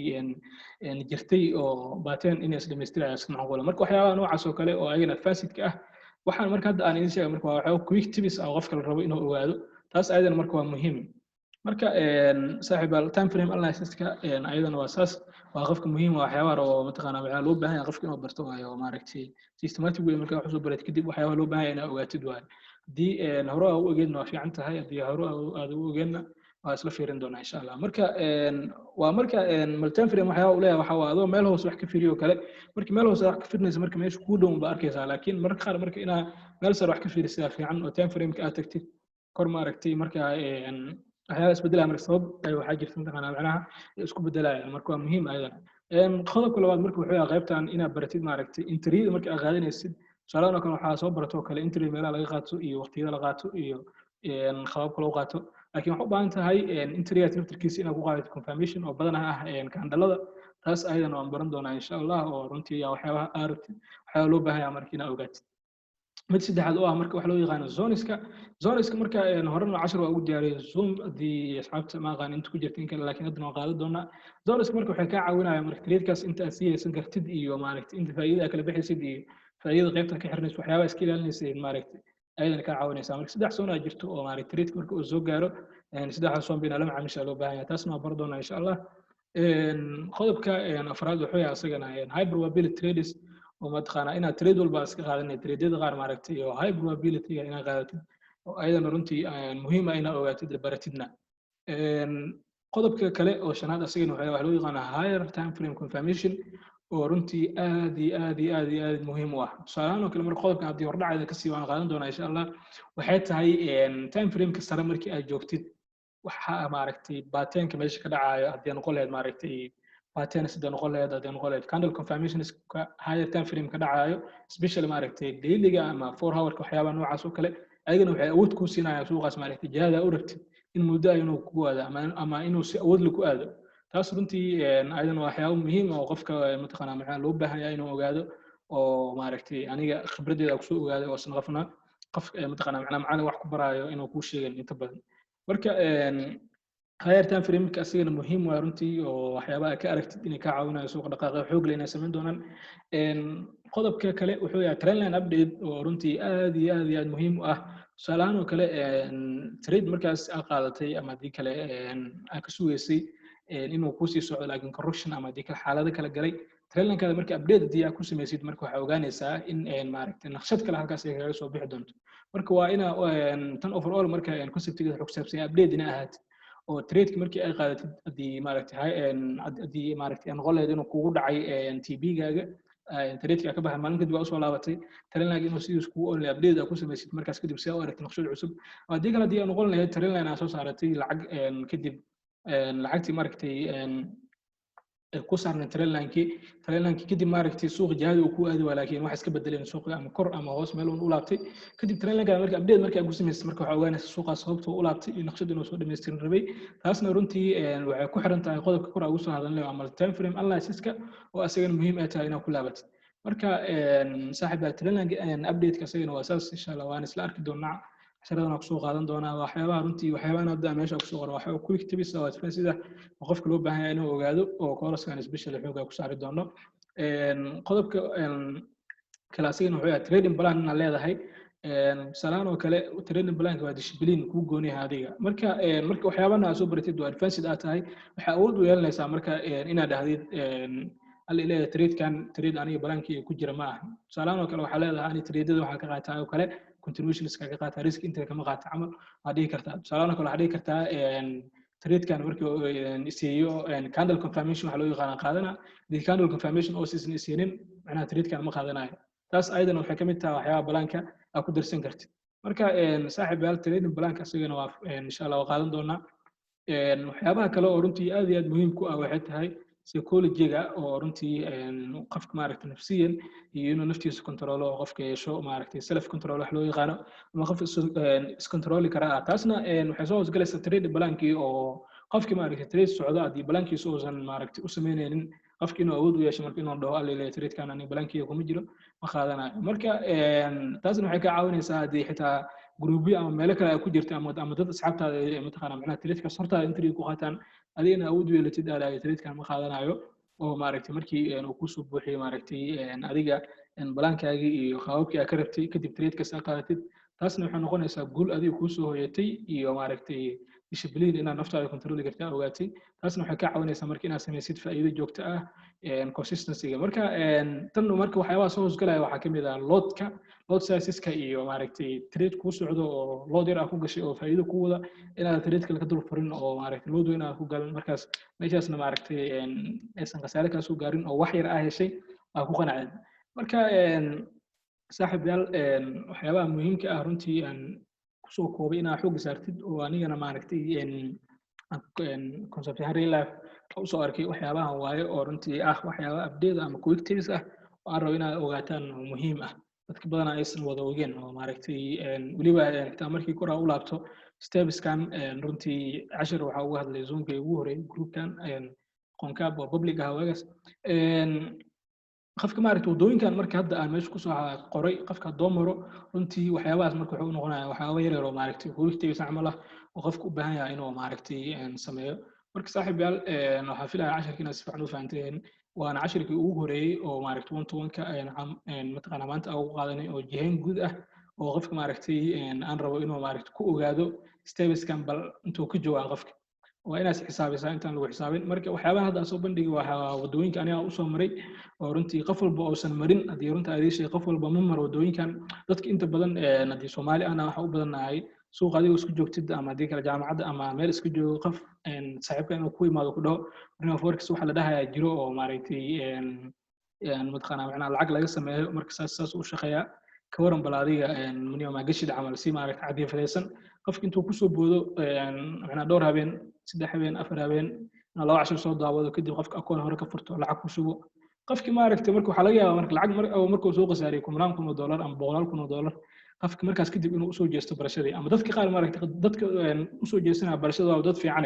jirtay oo baateen inay is dhamaystiraya iska macquula marka waxyaabaha noocaas oo kale oo ayagana fasidka ah waxaan marka hadda aan idin sheegay marka waa waxyaabo quick tips ah qofka la rabo inuu ogaado taas ayadana marka waa muhiim marka saaxiibal time frame analysis-ka ayadana waa saas waa qofka muhiim waa waxyaabaha oo mataqaanaa waxaa loo baahan yahay qofka inuu barto waayo maaragtay systematic way marka wax soo barat kadib waxyaabaha loo baahan yahay inaad ogaatid waayo haddii hore aad u ogeedna waa fiican tahay haddii hore aad u ogeedna waa isla fiirin doonaa insha Allah marka waa marka time frame waxyaaba u leeyahay waxaa waa adoo meel hoos wax ka fiiriyo kale marka meel hoos wax ka fiirinaysa marka meesha ku dhow ba arkaysaa laakiin marka qaar marka inaa meel sare wax ka fiirisaa fiican oo time frame-ka aad tagtid kor ma aragtay marka waxyaaba isbedelaya marka sabab ay waxaa jirta mataqaanaa macnaha isku bedelaya marka waa muhiim ayadana qodobka labaad marka wuxuu yahay qaybtan inaad baratid maaragtay interview marka aad qaadanaysid tusaalahan oo kale waxaa soo barato kale interview meelaha laga qaato iyo waqtiyada la qaato iyo qaababka loo qaato laakiin waxaa u baahan tahay interview naftirkiisa inaad ku qaadato confirmation oo badanaa ah kaandhalada taas ayadana waan baran doonaa insha Allah oo runtii waxyaabaha aaragtid waxyaaba loo baahan yahay marka inaad ogaatid mid saddexaad oo ah marka wax loo yaqaano zoniska marka horena cashar waa ugu diyaariyay zoom haddii asxaabta ma aqaan inta ku jirta in kale laakiin haddana waan qaadan doonaa zoniska marka waxay kaa caawinayaan marka trade-kaas inta aad sii haysan kartid iyo maaragtay inta faa'iidada kala bixaysid iyo faa'iidada qaybta ka xirnaysid waxyaabaha iska ilaalinaysid maaragtay ayadana kaa caawinaysaa marka saddex zone jirto oo maaragtay trade marka uu soo gaaro saddexdaas zone bayna lama caamisha loo baahan yahay taasna waan baran doonaa insha Allah qodobka afraad wuxuu yahay asagana high probability traders oo mataqaanaa inaad trade walba iska qaadanay tradeada qaar maaragtay iyo high probability inaad qaadatid oo ayadana runtii muhiim ah inaad ogaatid baratidna qodobka kale oo shanaad asagana waxaa loo yaqaanaa higher time frame confirmation oo runtii aad muhiim u ah tusaalahaan oo kale marka qodobkan haddii hordhacayda kasii waan qaadan doonaa insha Allah waxay tahay time frame-ka sare markii aad joogtid waxaa maaragtay baateenka meesha ka dhacayo haddii noqon lahayd maaragtay baateenka sida noqon lahayd haddii noqon lahayd candle confirmation higher time frame ka dhacayo especially maaragtay daily-ga ama 4 hour-ka waxyaabaha noocaas oo kale ayagana waxay awood ku siinayaan suuqaas maaragtay jihada u rabtid in muddo inuu ku aado ama inuu si awood leh ku aado taas runtii ayadana waa waxyaabo muhiim ah oo qofka mataqaanaa maxaa loo baahan yahay inuu ogaado oo maaragtay aniga khibradeyda ku soo ogaaday oo sanqafna qof mataqaanaa macallin wax ku barayo inuu ku sheegan inta badan marka higher time frame-ka asigana muhiim waa runtii oo waxyaabaha ka aragtid inay ka caawinayo suuqa dhaqaaqa xoog leh inay samayn doonaan qodobka kale wuxuu yahay trendline update oo runtii aad muhiim u ah tusaalahaan oo kale trade markaas aad qaadatay ama haddii kale aad ka sugaysay inuu kusii socdo laakiin correction ama haddii kale xaalado kala galay trendline-kaada marka update haddii aad ku samaysid marka waxaa ogaanaysaa in maaragtay naqshad kale halkaas ay kaga soo bixi doonto marka waa ina tan overall marka conceptigeeda xog saabsan update ina ahaatid oo trade-ki markii ay qaadatid haddii maaragtay noqon lahayd inuu kugu dhacay TB-gaaga trade-ka ka baxay maalin kadib waa usoo laabatay trendline inuu sidii iskugu online update ku samaysid markaas kadib si aad u aragtid naqshad cusub haddii kale haddii aan noqon lahayd trendline aad soo saaratay lacag kadib lacagtii maaragtay ku saarnay trendline-kii kadib maaragtay suuqa jihada uu ku aadi waa laakiin wax iska bedeleen suuqa ama kor ama hoos meel uu u laabtay kadib trendline-ka marka update markii aad ku samaysay marka waxa ogaanaysa suuqa sababta uu u laabtay iyo naqshad inuu soo dhameystirin rabay taasna runtii waxay ku xiran tahay qodobka kor ugu soo hadalnay ama time frame analysis-ka oo asagana muhiim ay tahay inaad ku laabatid marka saaxiibada trendline update-ka asagana waa saas insha Allah waan isla arki doonaa casharadana kusoo qaadan doonaa waxyaabaha runtii waxyaabaha hadda meesha kusoo qoran waxaa quick tips oo sida qofka loo baahan yahay inuu ogaado oo course-kan especially xoogaa ku saari doono qodobka kale asagana wuxuu yahay trading plan inaad leedahay salaan oo kale trading plan waa discipline ku gooni ah adiga marka waxyaabaha aad soo baratid waa advanced aad tahay waxa awood u yeelanaysaa marka inaad dhahdid hal ilaa trade aniga balankii ku jira ma aha salaan oo kale waxa leedahay ani trade-da waxa ka qaataa oo kale continuations ka qaataa risk inta kama qaata camal waa dhihi kartaa salaan oo kale waxa dhihi kartaa trade-kan markii isiiyo candle confirmation waxa loo yaqaan qaadana the candle confirmation oo siisan isiinin macnaha trade-kan ma qaadanayo taas aydan waxay kamid tahay waxyaabaha balanka aad ku darsan kartid marka saaxiib yaal trading balanka asagana waa insha Allah waa qaadan doonaa waxyaabaha kale oo runtii aad iyo aad muhiim ku ah waxay tahay psychology-ga oo runtii qofka maaragtay nafsiyan iyo inuu naftiisa control oo qofka yeesho maaragtay self control wax loo yaqaano ama qof is control kara taasna waxay soo hoosgalaysaa trade balankii oo qofka maaragtay trade socda hadii balankiisa uusan maaragtay u sameynaynin qofka inuu awood u yeesho marka inuu dhaho alle trade-kan aniga balankii kuma jiro ma qaadanayo marka taasna waxay ka caawinaysaa hadii xitaa group ama meel kale ay ku jirto ama dad asxaabtaada ay mataqaana macnaha trade-ka sortaada intii ku qaataan adigana awood u yeelatid aad trade-kan ma qaadanayo oo maaragtay markii uu ku soo buuxiyo maaragtay adiga balankaagii iyo qaababkii aad ka rabtay kadib trade-ka saa qaadatid taasna waxay noqonaysaa guul adiga ku soo hoyatay iyo maaragtay discipline inaad naftaada control kartaa ogaatay taasna waxay ka caawinaysaa marka inaad samaysid faa'iido joogto ah consistency-ga marka tan marka waxyaabaha soo hoosgalaya waxaa kamid ah load size-ka iyo maaragtay trade ku socdo oo load yar ah ku gashay oo faa'iido ku wada inaad trade-ka ka dul furin oo maaragtay load weyn ah ku galan markaas meeshaasna maaragtay aysan khasaare ka soo gaarin oo wax yar ah heshay aa ku qanacday marka saaxiib yaal waxyaabaha muhiimka ah runtii aan kusoo koobay inaad xoog saartid oo anigana maaragtay concept ahaan real life usoo arkay waxyaabahan waaye oo runtii ah waxyaaba update ama quick tips ah oo aan rabo inaad ogaataan oo muhiim ah dadka badan aysan wada ogeen oo maaragtay weliba xitaa markii kor u laabto stepskan runtii cashar waxa uga hadlay zoomka ugu horeeyay groupkan qonkaab oo public ah waagaas qofka maaragtay wadooyinkan marka hadda aan meesha ku soo qoray qofka doomaro runtii waxyaabahaas marka wuxuu noqonayaa waxyaaba yar oo maaragtay quick camal ah oo qofka u baahan yahay inuu maaragtay sameeyo marka saaxiib yaal waxaa filayaa casharkiina si fiican u fahanteen waana casharkii ugu horeeyay oo maaragtay one-to-one-ka mataqaana maanta aan ugu qaadanay oo jihayn guud ah oo qofka maaragtay aan rabo inuu maaragtay ku ogaado stepskan bal intuu ka joogaan qofka waa inaad xisaabisaa intaan lagu xisaabin marka waxyaabaha hadda soo bandhigi waa wadooyinka aniga u soo maray oo runtii qof walba uusan marin hadii runta ay sheey qof walba ma maro wadooyinkan dadka inta badan hadii Soomaali ana waxa u badanahay suuq adiga isku joogtid ama hadii kala jaamacadda ama meel isku joogo qof saaxiibka inuu ku imaado ku dhaho Prima Forex waxa la dhahayaa jiro oo maaragtay mataqaana macnaha lacag laga sameeyo marka saas u shaqeeyaa ka waran bal adiga maniyo ma gashid camal si maaragtay cadii fadhiisan qofka intuu ku soo boodo macnaha dhowr habeen 3 habeen 4 habeen laba cashar soo daawado kadib qofka akoon hore ka furto lacag ku shubo qofki maaragtay marka waxa laga yaabaa marka lacag markuu soo qasaariyo $10,000 ama $100,000 qofka markaas kadib inuu soo jeesto barashadii ama dadka qaar maaragtay dadka u soo jeesanaa barashada waa dad fiican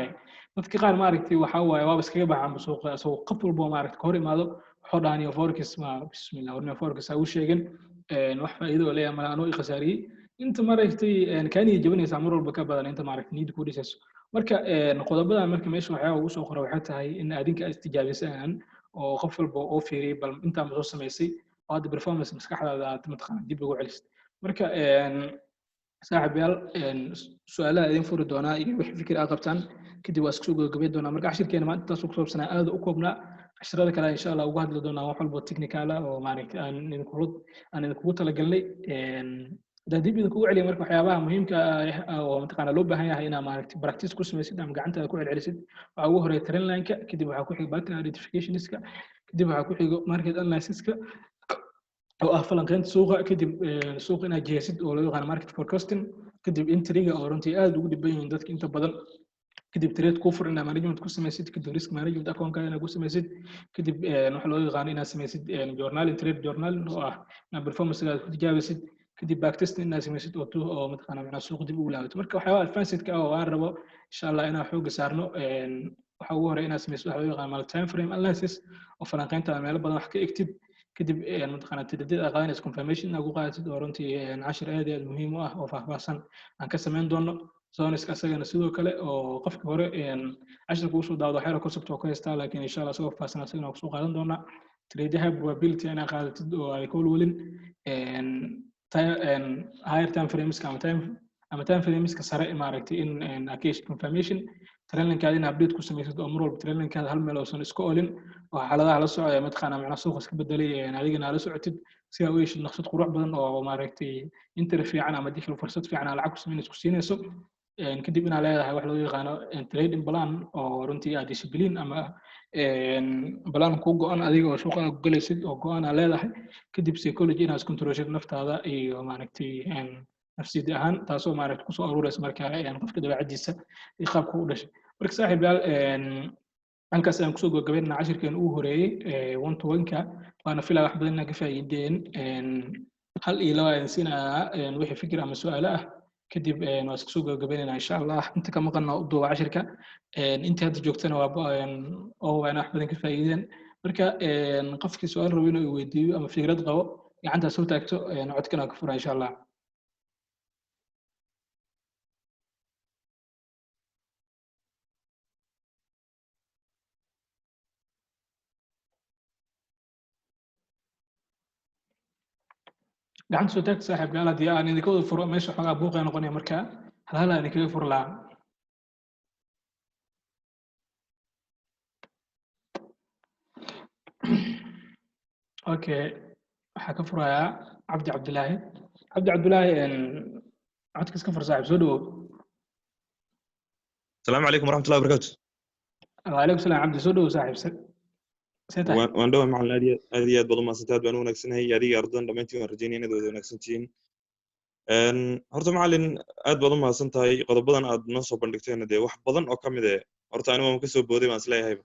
dadka qaar maaragtay waxa waaye waa iskaga baxaan suuqa soo qof walba maaragtay hor imaado wuxuu dhaaniyo forex ma bismillah warna forex ay u sheegeen wax faa'iido leeyahay ma aanu qasaariyay inta maaragtay kaaniye jabanaysa mar walba ka badan inta maaragtay niid ku dhisayso marka qodobadan marka meesha waxaa ugu soo qoray waxay tahay in adinka istijaabisaan oo qof walba oo fiiriyay bal inta ma soo sameysay oo hada performance maskaxdaada aad mataqaan dib ugu celisid marka saaxiib yaal su'aalaha idin furi doonaa iyo wixii fikir aad qabtaan kadib waa isku gabagabay doonaa marka cashirkeena maanta taas ku saabsanaa aad u koobnaa casharada kale insha Allah ugu hadli doonaa wax walba technical ah oo maaragtay aan idinku talagalnay dib idinku celiyo marka waxyaabaha muhiimka ah oo mataqaana loo baahan yahay inaad maaragtay practice ku samaysid ama gacantaada ku celcelisid waxa ugu horeeya trend line-ka kadib waxa ku xiga pattern identification-iska kadib waxa ku xiga market analysis-ka oo ah falanqaynta suuqa kadib suuqa inaad jihaysid oo loo yaqaan market forecasting kadib intriga oo runtii aad ugu dhiban yihiin dadka inta badan kadib trade ku fur inaad management ku samaysid kadib risk management account inaad ku samaysid kadib waxa loo yaqaan inaad samaysid journaling trade journaling oo ah inaad performance-gaaga ku tijaabisid kadib backtesting inaad samaysid oo mataqaanaa macnaha suuqa dib ugu laabato marka waxyaaba advanced-ka ah oo aan rabo insha allah inaan xooga saarno waxa ugu horreeya inaad samaysid waxa loo yaqaan mal time frame analysis oo falanqaynta meelo badan wax ka egtid kadib mataqaanaa tadadida aad qaadanaysa confirmation inaad ku qaadatid oo runtii cashir aad iyo aad muhiim u ah oo faahfaahsan aan ka samayn doono zoneska asagana sidoo kale oo qofka hore cashirka uu soo daawado waxyaala concept oo ka haystaa laakiin insha allah isagoo faahfaahsan asagana waan kusoo qaadan doonaa tradeyaha probability inaad qaadatid oo ay ka walwalin higher time frameska ama time frameska sare maaragtay in case confirmation trailinkaada in update ku samaysid oo mar walba trailinkaada hal meel oosan iska olin oo xaaladaha la socda mataqaanaa macnaha suuqa iska bedelay adigana la socotid si aad u yeeshid naqshad qurux badan oo maaragtay inter fiican ama dikil fursad fiican aad lacag ku samaynaysid ku siinayso kadib inaad leedahay wax loo yaqaano trading plan oo runtii aad discipline ama plan ku go'an adiga oo suuqa ku galaysid oo go'an aad leedahay kadib psychology inaad controlshid naftaada iyo maaragtay nafsiyada ahaan taasoo maaragtay kusoo aruuraysa marka qofka dabeecadiisa iyo qaabka u dhashay marka saaxiib yaal halkaas aan kusoo gabagabaynaa cashirkeen ugu horeeyey one to one-ka waana filaa wax badan inaan ka faa'iideen hal iyo laba aan siinaa wixii fikir ama su'aalo ah kadib waan iska soo gabagabaynaynaa insha allah inta ka maqanna u duuba cashirka intii hadda joogtana waa wax badan ka faa'iideen marka qofkii su'aal rabo inuu weydiiyo ama fikrad qabo gacantaas soo taagto codkana ka fura insha allah gacanta soo taagta saaxiib gaal haddii aan idinka wada furo meesha xoogaa buuqay noqonaya marka hal aan idinkaga fur lahaa okay waxaa ka furayaa cabdi cabdilaahi codka iska fur saaxiib soo dhawow السلام عليكم ورحمة الله وبركاته. وعليكم السلام عبد سود وصاحب waan dhawa macalin aad iyo aad baad u mahadsantahay baan u wanaagsanahay adiga ardadan dhammaantiin waan rajaynaya inaad wada wanaagsantihiin horta macalin aad baad u mahadsantahay qodobadan aad noo soo bandhigteen dee wax badan oo ka mid ah horta anigu waan ka soo booday baan isleeyahay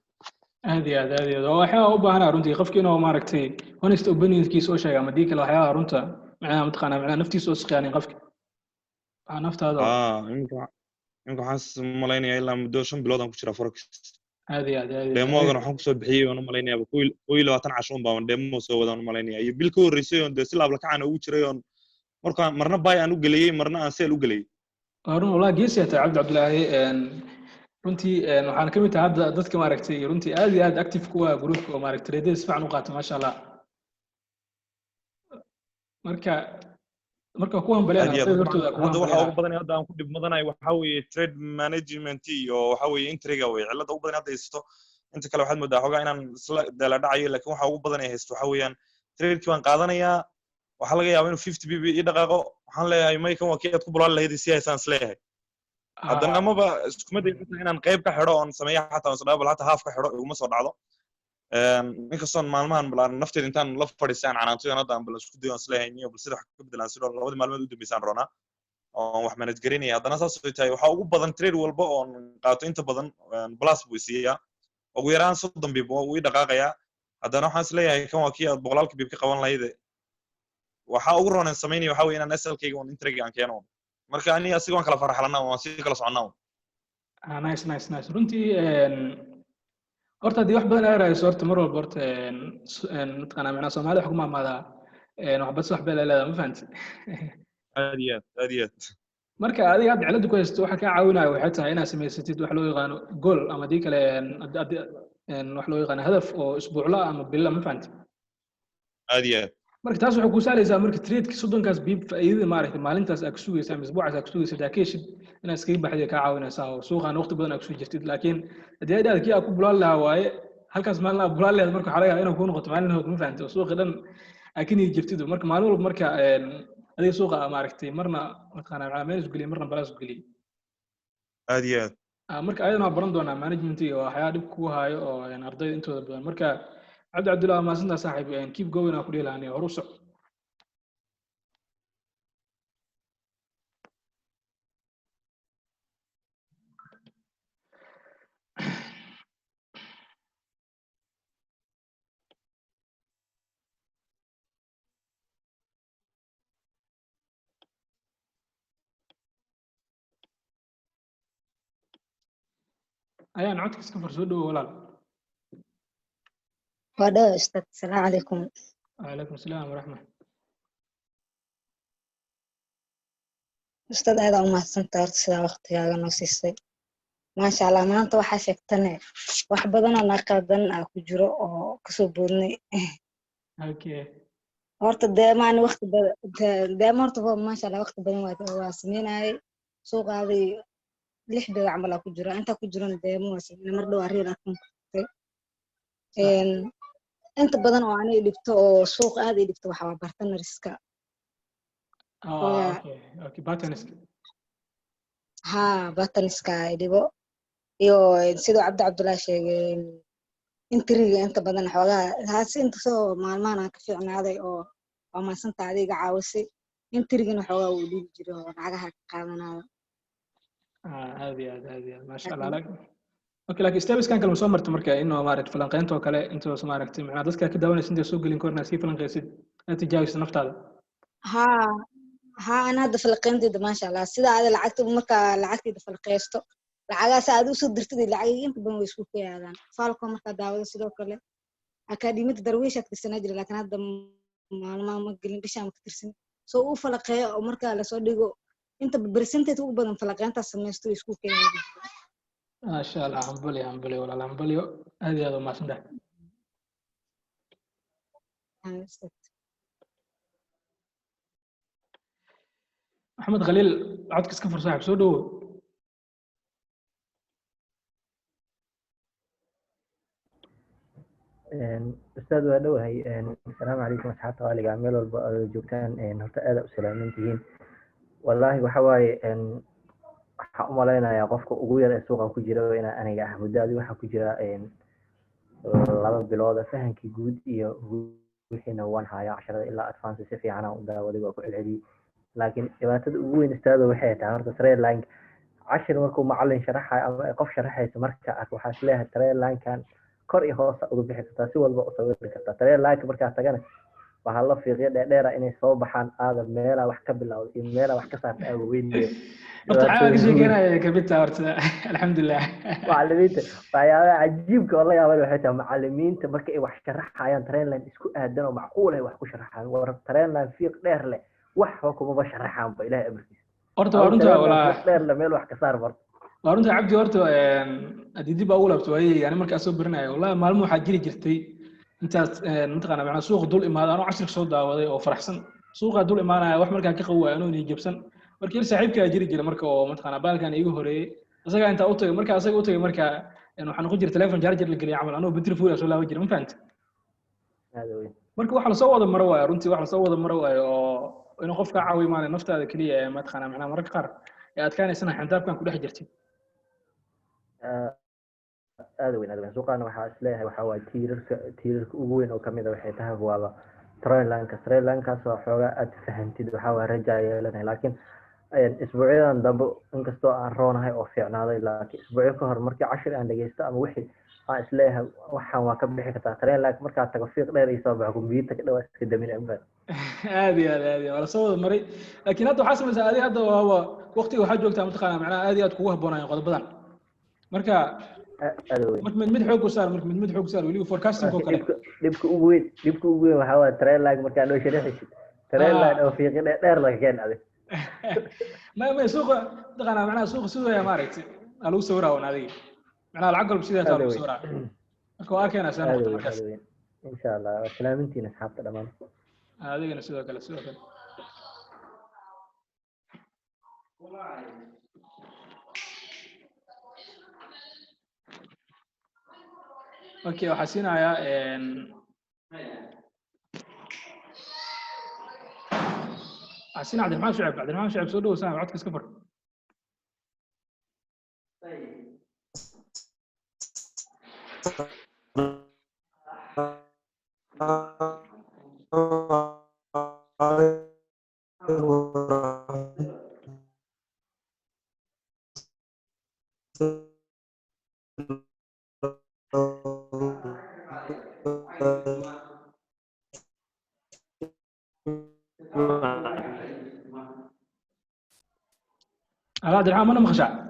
aad iyo aad waxaa u baahan runtii qofkii inuu maaragtay honest opinionkiisa oo sheega ama dii kale waxyaaba runta macnaha mataqaanaa macnaha naftiisa oo isqiyaanin qofka waxaa naftaada imika waxaan malaynayaa ilaa muddo 5 bilood aan ku jiraa forex aad iyo aad demogan waxaan kusoo bixiyey waan u malaynayaa 20 cashuun baan demo soo wadaan u malaynayaa iyo bil ka horreysay oo dee si laab la kacana ugu jiray oo markaan marna buy aan u galiyay marna aan sell u galiyay run wallahi geesiyaata cabdi cabdilaahi runtii waxaan ka mid tahay hadda dadka maaragtay runtii aad iyo aad active ku ah groupka oo maaragtay traders fiican u qaato maasha allah marka kuwan baleen hortooda hadda waxa ugu badan hadda aan ku dib madanahay waxa weeye trade management iyo waxa weeye intriga way cilada ugu badan hadda haysto inta kale waxaad moodaa xogaa inaan isla dala dhacayo laakiin waxa ugu badan ay haysto waxa weeyaan trade-kii waan qaadanayaa waxa laga yaabaa inuu 50 bb ii dhaqaaqo waxaan leeyahay maykan waa kii aad ku bulaal lahayd si aysan isleeyahay haddana amaba isku mid inaan qayb ka xidho oon sameeyo xataa on sadabal xataa half ka xidho iguma soo dhacdo ninkastoon maalmahan balaan nafteeda intaan la fadhiisaan canaantoyan hadda aan bal isku dayo aan isleeyahay niyo bal sida wax ka bedelaan sidoo labadii maalmood u dambeysaan roonaa oon wax manage garinaya haddana saas oo tahay waxaa ugu badan trade walba oon qaato inta badan plus buu isiiyaa ugu yaraan 30 bib waa uu ii dhaqaaqayaa haddana waxaan isleeyahay kan waa kii aad boqolaalka bib ka qaban lahayd waxaa ugu roonaan samaynaya waxaa weeye inaan SL-kayga oon intriga aan keeno marka aniga asiga waan kala faraxlanaa waan sii kala soconaa nice runtii horta haddii wax badan ay raayso horta mar walba horta mataqaanaa macnaha soomaalida wax ku maamaadaa waxbadsi wax baa leedahay ma fahanti aad iyo aad marka adiga hadda cilada ku haysto waxa kaa caawinaya waxay tahay inaad samaysatid wax loo yaqaano goal ama dii kale wax loo yaqaano hadaf oo isbuucla ama billa ma fahanti aad iyo aad marka taas waxay ku saalaysaa marka trade-ki 30kaas bib faa'iidada maaragtay maalintaas aad ku sugaysaa ama isbuucaas aad ku sugaysaa daakeshid inaad iskaga baxday kaa caawinaysaa oo suuqaan waqti badan aad ku soo jirtid laakiin haddii aad kii aad ku bulaal lahaa waaye halkaas maalin aad bulaal leedahay marka waxaa laga yaabaa inuu kuu noqoto maalin hood ma fahanti oo suuqi dhan aad ka niyad jirtid marka maalin walba marka adiga suuqa maaragtay marna mataqaanaa meel isku geliy marna balaas isku geliy aad iyo aad marka ayadana waa baran doonaa management iyo waxyaaba dhib kugu haayo oo ardayda intooda badan marka cabdi cabdillah maasintaa saaxiib keep going aan ku dhihi lahaa horu soc ayaan codka iska far soo dhawo walaal. ودو أستاذ السلام عليكم. Calaykum asalaam waraxmat. أستاذ هذا ما سنتظر سلا وقت يا نصيصي ما شاء الله ما أنت واحد شفتني واحد بدنا نقدن أكو جرو أو كسبوني Okay. هرت دائما وقت دائما هرت ما شاء الله وقت بدنا واسمين هاي سوق هذه لح بعمل أكو جرو أنت أكو جرو دائما واسمين مرة وارينا إن أنت بدنا وعني لبتو سوق هذه لبتو حوا برتنا رزقة Okay. Buttonska. ها برتنا رزقة يديبو iyo sidoo Cabdullaahi sheegay intriga inta badan xogaa haasi inta soo maalmahan ka fiicnaaday oo ma santa adiga caawisay intrigana xogaa uu dhigi jiro lacagaha ka qaadanaayo هذه ما شاء الله لك. Okay, laakiin steps kan kale soo martay marka inuu maaragtay falanqeynta oo kale intuu soo maaragtay macna dadka ka daawanaysan inta soo galin korna si falanqeysid aad tijaabis naftaada. ها أنا هذا فلقينتي ما شاء الله سيدا هذا لعقت مركا لعقتي فلقيستو لعقا ساعد وصل درتدي لعقي أنت بنو يسوق فيها هذا فالكم مركا داود سيدا كله أكاديمية درويشة كتير نجري لكن هذا ما قلنا بيشام كتير سو فلقيا أو مركا لصديقه أنت برسنتي تو بدن فلقينت السمستو يسوق فيها ما شاء الله همبلي ولا همبلي هذه ما سنده. محمد خليل عدك اسكفر صاحب سودو. أستاذ ودوهي السلام عليكم أصحاب طوالي عملوا الجوكتان هرتا وسلامين تهين والله وحواي حقوم علينا يا قفك أقويا السوق أو كجرا وأنا جاح مدادي وح كجرا لما بلاد فهم كجود وحين وان هاي 10 إلا أدفانس سفي عنا ودا ودي وكل العدي لكن إذا تدوين أستاذ وحيد عرض تريل لاين 10 مركو معلن شرحها أو قف شرحها مركا أكو حاسلها تريل لاين كان كوري هوس ugu bixi kartaa si walba u sawiri kartaa tareen like markaa tagana waxa la fiiqay dheer inay soo baxaan aad meela wax ka bilowday iyo meela wax ka saartay aad weyn horta caaga sheeganaya ka bita horta alxamdulillah macallimiinta waxyaalaha cajiibka oo la yaabay waxay tahay macallimiinta marka ay wax sharaxayaan tareen line isku aadan oo macquul ah wax ku sharaxaan war tareen line fiiq dheer leh wax kuma sharaxaan ba ilaahay amarkiisa horta waa runta wala dheer la meel wax ka saar marka وارنت عبدي ورتو أديدي بقول أبتو هي يعني مركز أسوق برناي والله معلومة حاجري جرتي أنت منطقة معنا سوق دول إمارة أنا 10 صوت دعوة أو فرحسن سوق دول إمارة واحد مركز كقوة أنا وني جبسن مركز صاحب كأجري جل مركز منطقة بالك أنا يجوا هري أصلا أنت أوتو مركز أصلا أوتو مركز إنه حنقول جرت تلفون جارجر اللي يعمل أنا بتلفون أسوي له وجري ما فهمت هذا وين مركز واحد صوّد المروة رنتي واحد صوّد المروة إنه خف كعوي ما نفط هذا كلية ما تخنا معنا مركز قر يا كان سنة حنتاب كان كل حجرتي هذا وين سوقنا waxaa isleeyahay waxa waa tiirarka ugu weyn oo kamid ah waxay tahay waa train line kaas oo xoogaa aad fahantid waxa waa raja yeelanay laakiin isbuucyadan dambe inkastoo aan roonahay oo fiicnaaday laakiin isbuucyo ka hor markii 10 aan dhageysto ama wixii aan isleeyahay waxaan waa ka bixi kartaa train line marka tago fiiq dheer iyo soo baxo computer ka dhawaad iska damin ama هذه ولا صوّد مري لكن هذا حاسم هذه هذا هو وقتي وحاجة وقتها منطقة معناها هذه تكوه بناء قد بدن marka mid xoog u saar mid xoog saar wali forecasting ko kale dibka ugu weyn waxa waa trail lag marka loo sharaxay trail lag oo fiiqin dheer laga keenay ma suuqa daqana macna suuqa sidoo ay maaragtay alu sawira oo naadi macna lacag qalb sidoo ay sawira marka waa keenay sanad markaas insha Allah salaamintiina asxaabta dhamaan adigana sidoo kale اوكي وحسينا يا حسينا عبد الرحمن شعب سودو سامع عدك اسكفر عبد الرحمن أنا مخشع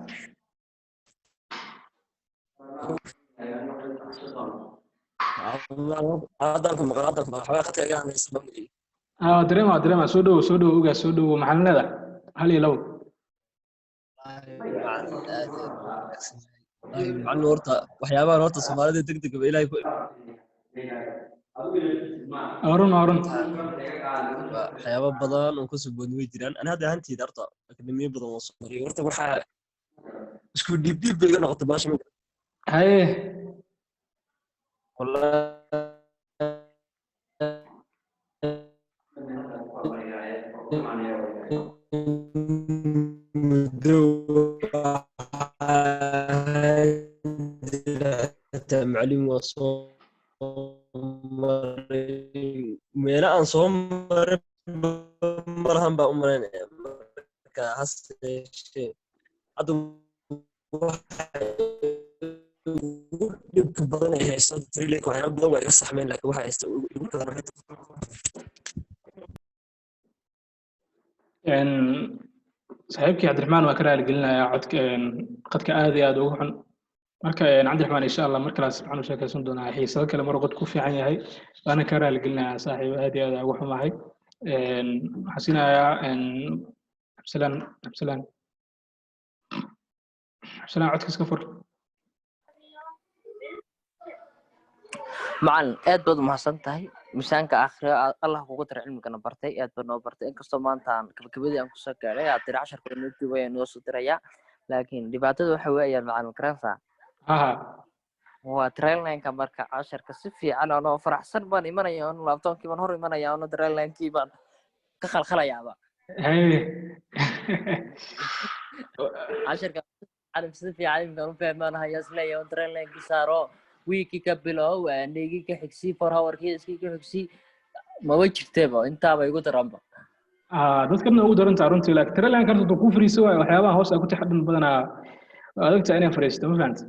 هذا المقاطع حوالي يعني سبب دريما سودو وجا سودو محل هذا هل يلو macallin horta waxyaabahan horta Soomaalida degdeg ba ilaahay ku أورن waxyaabo badan oo ku soo boodin way jiraan ana hadda ahaanteeda horta akademiyo badan oo soo maray horta waxa isku dhiib bay iga noqotay baasha هاي معلم وصوم meelo aan soo marin malahan baa u malaynaya marka hase hadda dhibka badan ay haysto trilink waxyaaba badan waa iga saxmeen laakiin waxa haysta ugu badan صاحبك عبد الرحمن ما كره قلنا عدك قد كآذي هذا وحن marka عبد الرحمن إن شاء الله مركز سبحانه وتعالى سندنا حيس هذا كلام مرقد كوفي عني هاي أنا كره قلنا صاحب هذا وحن معي حسينا بسلام عدك سكفر معن aad baad mahadsan tahay miisaanka akhriya Allah kugu tar cilmigana bartay aad baad noo bartay inkastoo maanta aan gabagabadii aan ku soo gaaray aad tir 10 kilomitir way noo soo diraya laakiin dhibaatada waxa weeyaan macallin karansa waa trail line-ka marka 10ka si fiican oo faraxsan baan imanaya oo laptop-kii baan hor imanaya oo trail line-kii baan ka khalkhalayaaba 10ka عارف سيدي عارف إنه فهمان هاي أصلية وترى لك صاروا ويكي كبلوا ونيجي كحكسي فور هاور كيس كي كحكسي ما وجه تبا أنت بيقول ترامبا dadkan ugu daran taaruntii laakiin tare laan karto ku fariiso way waxyaabaha hoos ay ku taxaddan badanaa adagta inay fariisto ma fahanta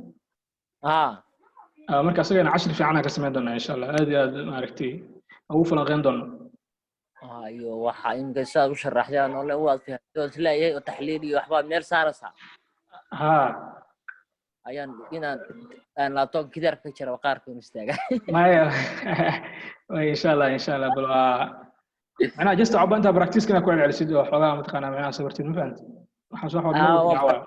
marka asagana 10 fiican ka sameyn doona insha Allah aad iyo aad maaragtay ugu falanqeyn doona iyo waxa in gasaad u sharaxyaan oo la waad fiican isleeyahay oo taxliil iyo waxba meel saaraysa ayaan inaan laptop kidar ka jiro qaarkood istaaga maya insha Allah bal أنا جست عبان أنت براكتيس كنا كويل على سيد وحلا متقنا معنا سبرتين ما فهمت حسوا حوالي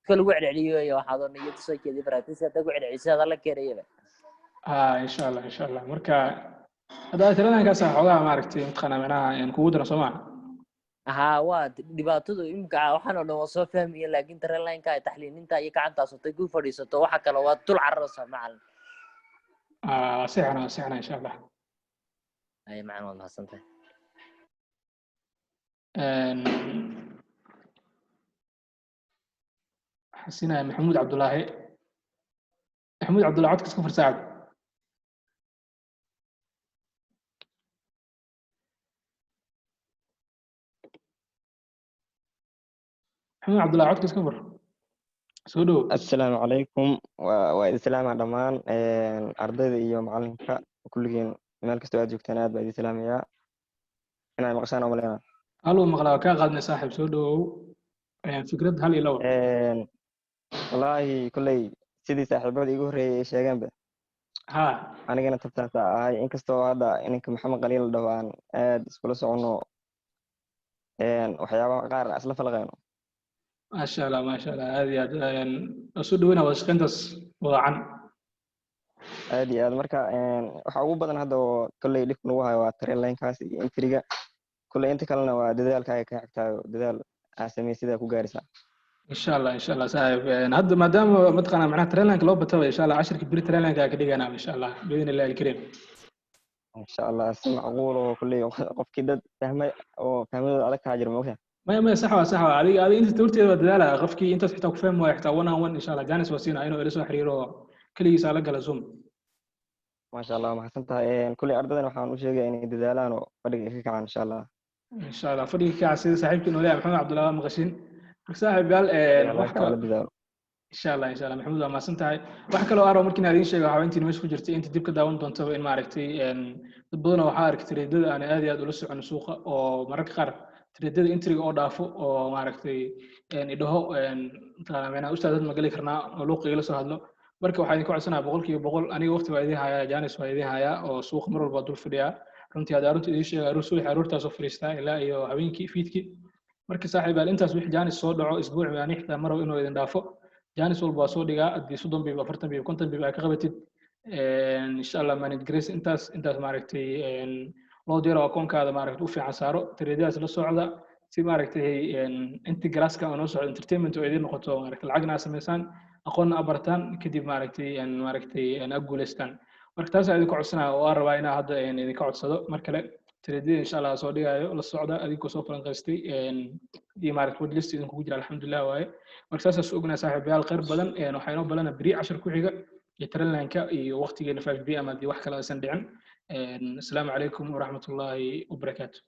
كل وعد عليه يا حاضر نيجي تسوي كذي براكتيس تقعد على سيد الله كريه إن شاء الله مركا هذا ترى أنا كاسة حلا معركتي متقنا معنا يعني كودنا سماع واد دبعتو يمكن وحنا لو وصف فهمي لكن ترى لاين كاي تحليل أنت يكعن تاسو تقول فريسة وحكى لو طول عرسة مع سحنا إن شاء الله أي معنا والله صنفه حسينا محمود عبد الله عدك كفر ساعد محمود عبد الله عدك كفر سودو السلام عليكم والسلام على ضمان أرضي يوم معلمك كلين meel kasta aad joogtaan aad baa idin salaamayaa inay maqashaan oo maleena halo maqlaa ka qaadnay saaxiib soo dhawow fikrad hal ilo wallahi kullay sidii saaxiibada igu horeeyay sheeganba anigana tabtaas ahay inkastoo hadda inanka maxamed qaliil dhawaan aad iskula socono waxyaabaha qaar isla falqayno maasha Allah aad iyo aad soo dhaweynaa wada shaqayntaas wadacan aad iyo aad marka waxa ugu badan hadda oo kullay dhib nagu hayo waa train line-kaas iyo intriga kullay inta kalena waa dadaalkaaga ka xigtaayo dadaal aad sameey sida ku gaaraysaa insha Allah saaxiib hadda maadaama mataqaana macnaha train line-ka loo batay insha Allah 10 biri train line-ka ka dhigana insha Allah باذن الله الكريم insha Allah si macquul oo kullay qofkii dad fahmay oo fahmada adag ka jiro moogaa ما صح adiga inta tawrteeda dadaala qofkii inta xitaa ku fahmo xitaa one insha Allah jaanis wasiina inuu ila soo xiriiro kaligiisa la gala zoom ما شاء الله ما حسنتها كل أرضنا وحنا وشيء يعني دلالان وفرق فيك إن شاء الله إن شاء الله فرق فيك عسير صاحبك إنه لا محمد عبد الله مغشين صاحب قال إن شاء الله محمود ما سنتها وحكى له أرى ممكن هذه الشيء وحاولتي نمشي كجرتي أنت ديبك داون دون تبين معركتي تبضنا وحارك تريد أنا هذه أدرس عن السوق أو مرك خار تريد إنتري أو دافو أو معركتي يعني ده مثلا أنا أستاذ مجالي كرنا لوقي جلسوا هذا marka waxaan idinku codsanayaa boqolkiiba boqol aniga waqti baa idin hayaa jaanis baa idin hayaa oo suuqa mar walba dul fadhiyaa runtii hadda runtii idin sheega aroor subax aroortaasoo fadhiistaa ilaa iyo habeenkii fiidkii marka saaxiib aal intaas wixii jaanis soo dhaco isbuuc baan xitaa mar inuu idin dhaafo jaanis walba waa soo dhigaa haddii 30 biib 40 biib 50 biib ay ka qabatid insha Allah manage grace intaas maaragtay loo diro akoonkaada maaragtay u fiican saaro trade-yaas la socda si maaragtay inta graaska oo noo socdo entertainment oo idin noqoto maaragtay lacagna sameysaan aqoonna abartaan kadib maaragtay aan guuleystaan marka taas ayaan idinku codsanaa oo aan rabaa inaan hadda idinka codsado mar kale trade-yada insha Allah soo dhigayo la socda adinkoo soo falanqaystay iyo maaragtay wad list idinku jira alxamdulillah waaye marka saas ognaa saaxiibayaal khayr badan waxaa inoo balana beri 10 ku xiga iyo trailanka iyo waqtigeena 5 pm haddii wax kale aysan dhicin السلام عليكم ورحمة الله وبركاته